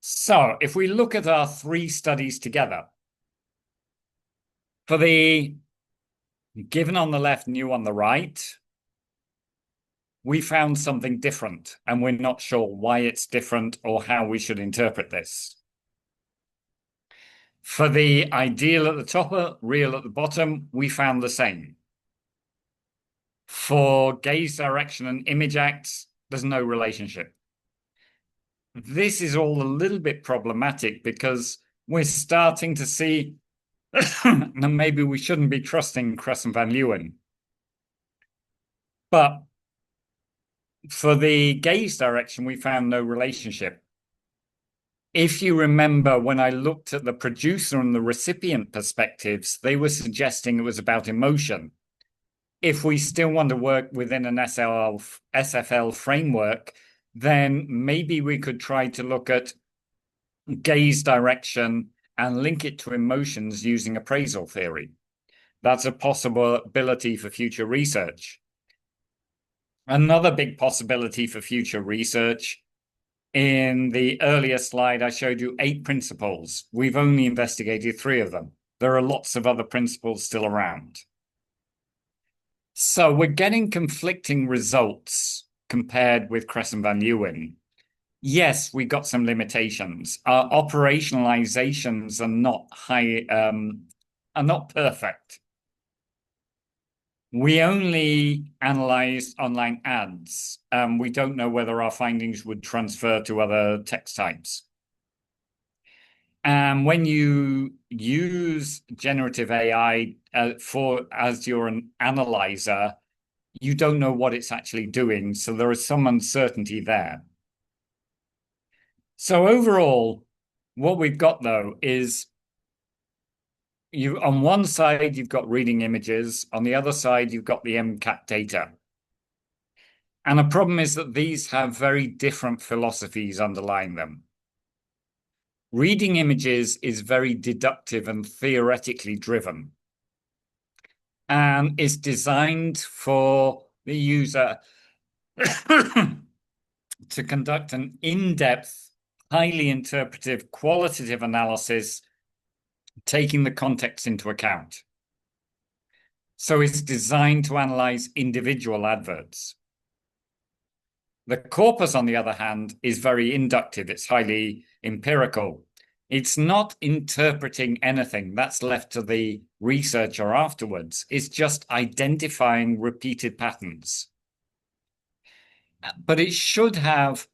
So if we look at our 3 studies together, for the given on the left, new on the right, we found something different, and we're not sure why it's different or how we should interpret this. For the ideal at the top, real at the bottom, we found the same. For gaze direction and image acts, there's no relationship. This is all a little bit problematic because we're starting to see that maybe we shouldn't be trusting Crescent van Leeuwen. But for the gaze direction, we found no relationship. if you remember, when I looked at the producer and the recipient perspectives, they were suggesting it was about emotion. If we still want to work within an SFL framework, then maybe we could try to look at gaze direction and link it to emotions using appraisal theory. That's a possibility for future research. Another big possibility for future research, in the earlier slide, I showed you 8 principles. We've only investigated 3 of them. There are lots of other principles still around. So we're getting conflicting results compared with Kress and Van Leeuwen. Yes, we got some limitations. Our operationalizations are not perfect. We only analyzed online ads. We don't know whether our findings would transfer to other text types. And when you use generative AI as your analyzer, you don't know what it's actually doing. So there is some uncertainty there. So overall, what we've got, though, is on one side, you've got reading images. On the other side, you've got the MCAT data. And the problem is that these have very different philosophies underlying them. Reading images is very deductive and theoretically driven, and is designed for the user to conduct an in-depth, highly interpretive, qualitative analysis, taking the context into account. So it's designed to analyze individual adverts. The corpus, on the other hand, is very inductive. It's highly empirical. It's not interpreting anything. That's left to the researcher afterwards. It's just identifying repeated patterns. But it should have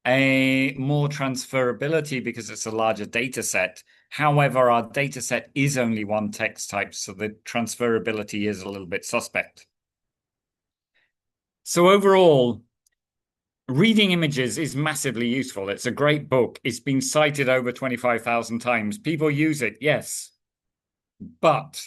a more transferability because it's a larger data set. However, our data set is only one text type, so the transferability is a little bit suspect. So overall, reading images is massively useful. It's a great book. It's been cited over 25,000 times. People use it, yes. But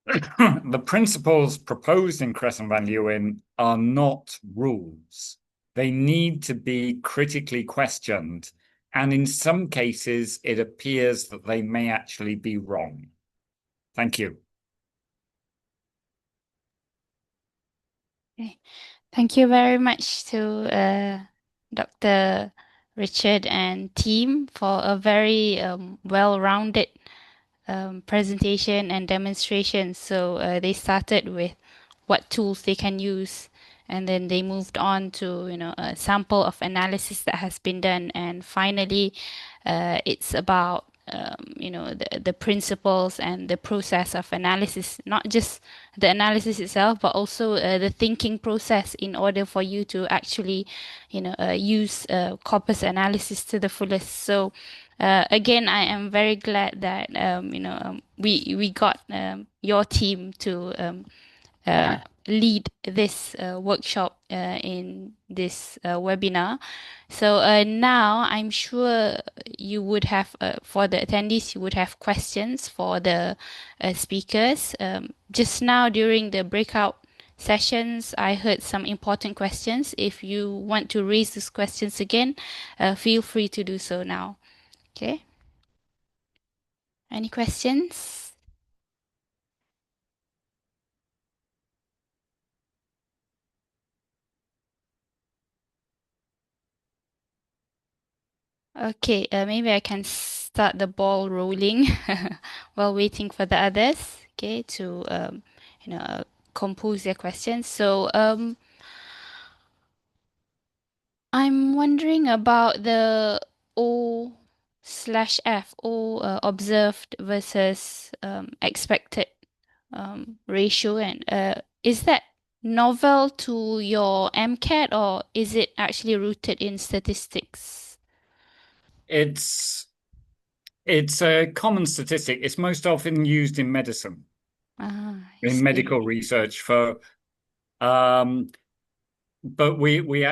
the principles proposed in Kress and Van Leeuwen are not rules. They need to be critically questioned. And in some cases, it appears that they may actually be wrong. Thank you. Okay. Thank you very much to Dr. Richard and team for a very well-rounded presentation and demonstration. So they started with what tools they can use, and then they moved on to a sample of analysis that has been done, and finally it's about the principles and the process of analysis, not just the analysis itself, but also the thinking process in order for you to actually use corpus analysis to the fullest. So again, I am very glad that we got your team to lead this workshop in this webinar. So now I'm sure you would have, for the attendees, you would have questions for the speakers. Just now during the breakout sessions, I heard some important questions. If you want to raise these questions again, feel free to do so now. Okay. Any questions? Okay, maybe I can start the ball rolling while waiting for the others, okay, to compose their questions. So I'm wondering about the O/F, observed versus expected ratio, and is that novel to your MCAT, or is it actually rooted in statistics? It's a common statistic. It's most often used in medicine, in medical research for, but we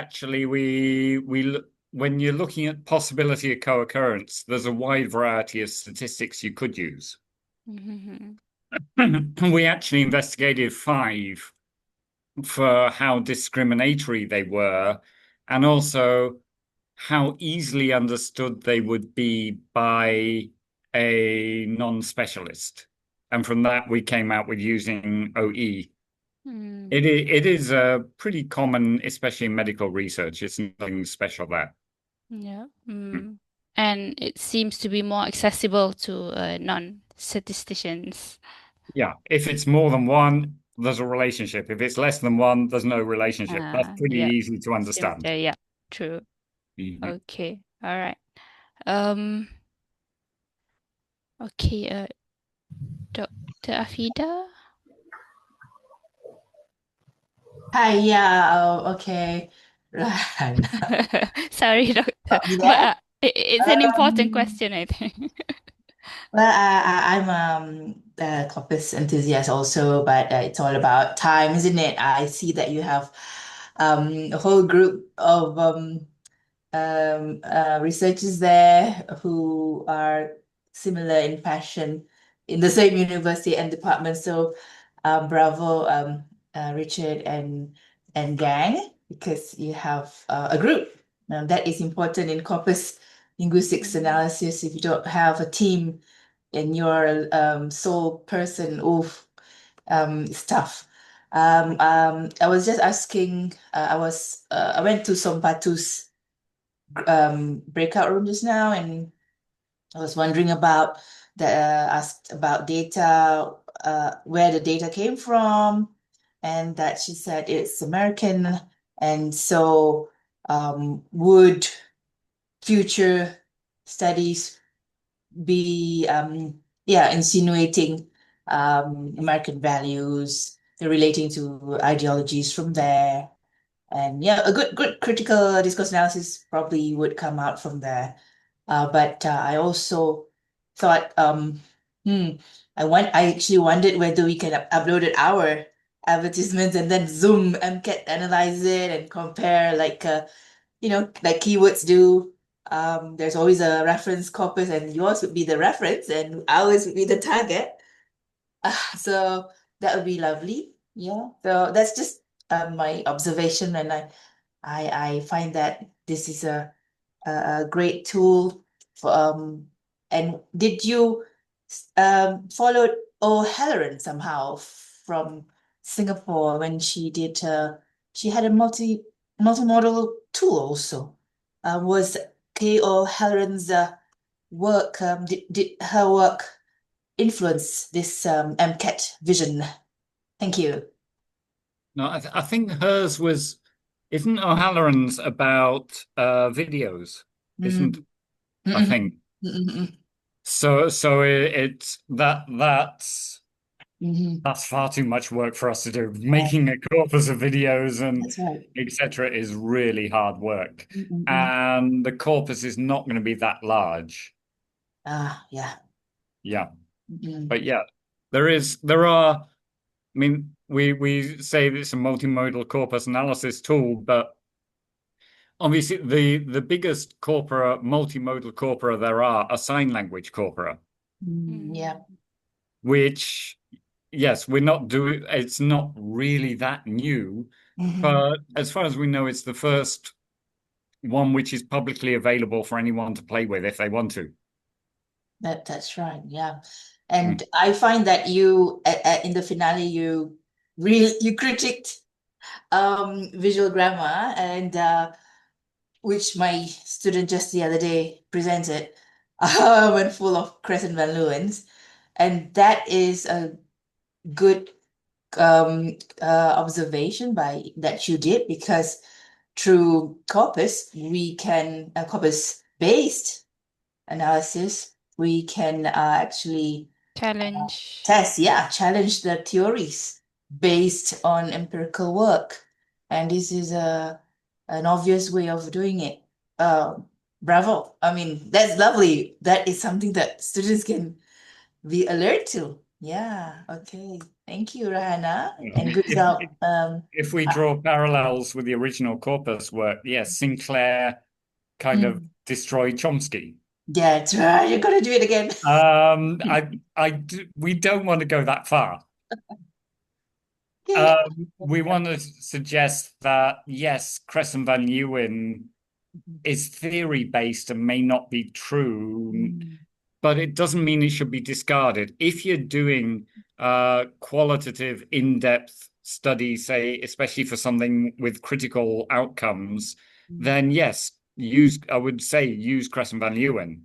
when you're looking at possibility of co-occurrence, there's a wide variety of statistics you could use. We actually investigated 5 for how discriminatory they were, and also how easily understood they would be by a non-specialist. And from that, we came out with using OE. It is pretty common, especially in medical research. It's nothing special there. Yeah. And it seems to be more accessible to non-statisticians. Yeah, if it's more than one, there's a relationship. If it's less than one, there's no relationship. That's pretty Yeah. easy to understand. Yeah, true. Okay, all right. Okay, Dr. Afida? Hi, yeah, okay. Right. Sorry, Doctor, Yeah. but it's an important question, I think. Well, I'm a corpus enthusiast also, but it's all about time, isn't it? I see that you have a whole group of researchers there who are similar in passion in the same university and department. So bravo, Richard and gang, because you have a group. That is important in corpus linguistics analysis. If you don't have a team and you're sole person, oof, it's tough. I was just asking, I went to Sompatu's breakout room just now, and I was wondering about asked about data, where the data came from, and that she said it's American, and so would future studies be insinuating American values, relating to ideologies from there. And yeah, a good critical discourse analysis probably would come out from there. But I also thought, I actually wondered whether we can upload it our advertisements and then Zoom MCAT analyze it and compare like like keywords do. There's always a reference corpus, and yours would be the reference, and ours would be the target. So that would be lovely. Yeah. So that's just my observation, and I find that this is a great tool for and did you follow O'Halloran somehow from Singapore when she did she had a multimodal tool also. Was Kay O'Halloran's work did her work influence this MCAT vision? Thank you. No, I think hers was, isn't O'Halloran's about videos? Isn't, I think. So it's that's far too much work for us to do. Making a corpus of videos and etc. is really hard work. And the corpus is not going to be that large. Yeah. Yeah. But yeah, there are, I mean, we say it's a multimodal corpus analysis tool, but obviously the biggest corpora, multimodal corpora there are sign language corpora. Yeah. Which, yes, we're not doing, it's not really that new, but as far as we know, it's the first one which is publicly available for anyone to play with if they want to. That's right, yeah. And I find that you in the finale you critiqued visual grammar, and which my student just the other day presented when full of Crescent Van Leeuwen's, and that is a good observation that you did, because through corpus we can corpus-based analysis we can actually challenge challenge the theories based on empirical work, and this is an obvious way of doing it. Bravo. I mean, that's lovely. That is something that students can be alert to. Yeah. Okay. Thank you, Rahana, and good job. If we draw parallels with the original corpus work, yes, Sinclair kind of destroy Chomsky. Yeah, that's right. You're gonna do it again. We don't want to go that far. Okay. We want to suggest that, yes, Crescent Van Leeuwen is theory-based and may not be true, but it doesn't mean it should be discarded. If you're doing qualitative, in-depth study, say, especially for something with critical outcomes, then yes, I would say use Crescent Van Leeuwen,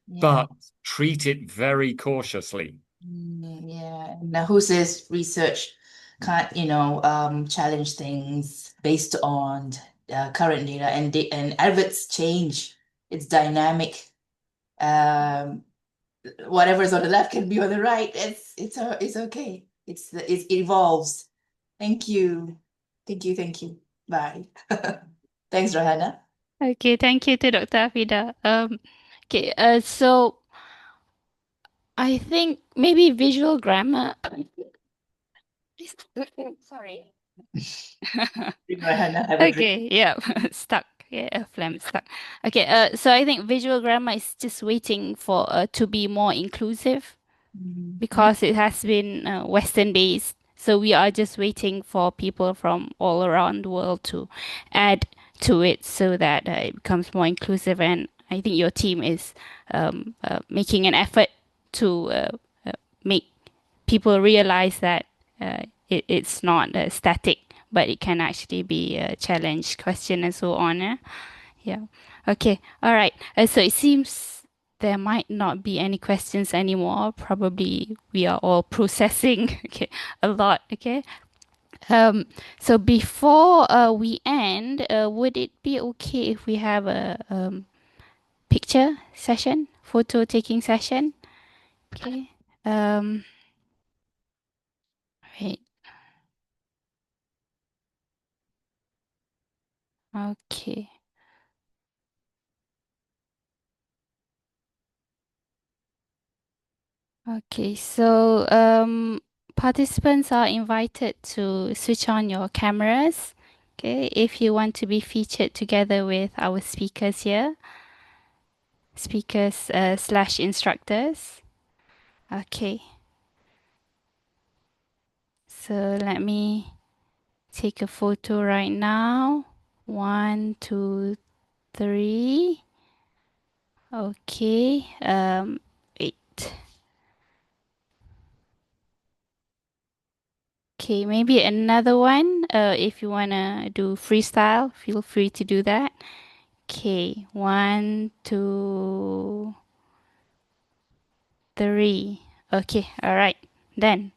but treat it very cautiously. Yeah. Now, who says research can't, challenge things based on current data, and adverts change. It's dynamic. Whatever's on the left can be on the right. It's okay. It evolves. Thank you. Bye. Thanks, Rohana. Okay, thank you to Dr. Afida. Okay, so I think maybe visual grammar. Sorry. Rohana, have a drink. Okay, yeah, stuck. Yeah, phlegm stuck. Okay, so I think visual grammar is just waiting for to be more inclusive because it has been Western based. So we are just waiting for people from all around the world to add to it so that it becomes more inclusive. And I think your team is making an effort to make people realize that it's not static, but it can actually be a challenge, question, and so on. Yeah. Okay. All right. So it seems there might not be any questions anymore. Probably we are all processing a lot. Okay. So before we end, would it be okay if we have a picture session, photo taking session? Okay. Right. Okay. Okay, so participants are invited to switch on your cameras, okay, if you want to be featured together with our speakers here, speakers slash instructors. Okay, so let me take a photo right now. 1, 2, 3. Okay, wait. Okay, maybe another one. If you wanna do freestyle, feel free to do that. Okay, 1, 2, 3. Okay, all right, then.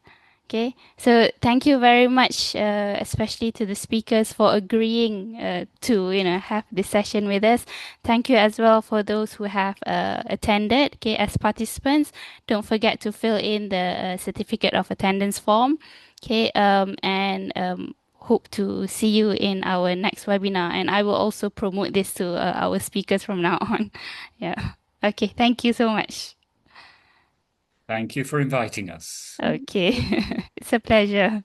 Okay, so thank you very much, especially to the speakers for agreeing to have this session with us. Thank you as well for those who have attended. Okay, as participants, don't forget to fill in the certificate of attendance form. Okay, and hope to see you in our next webinar. And I will also promote this to our speakers from now on. Yeah. Okay, thank you so much. Thank you for inviting us. Okay, it's a pleasure.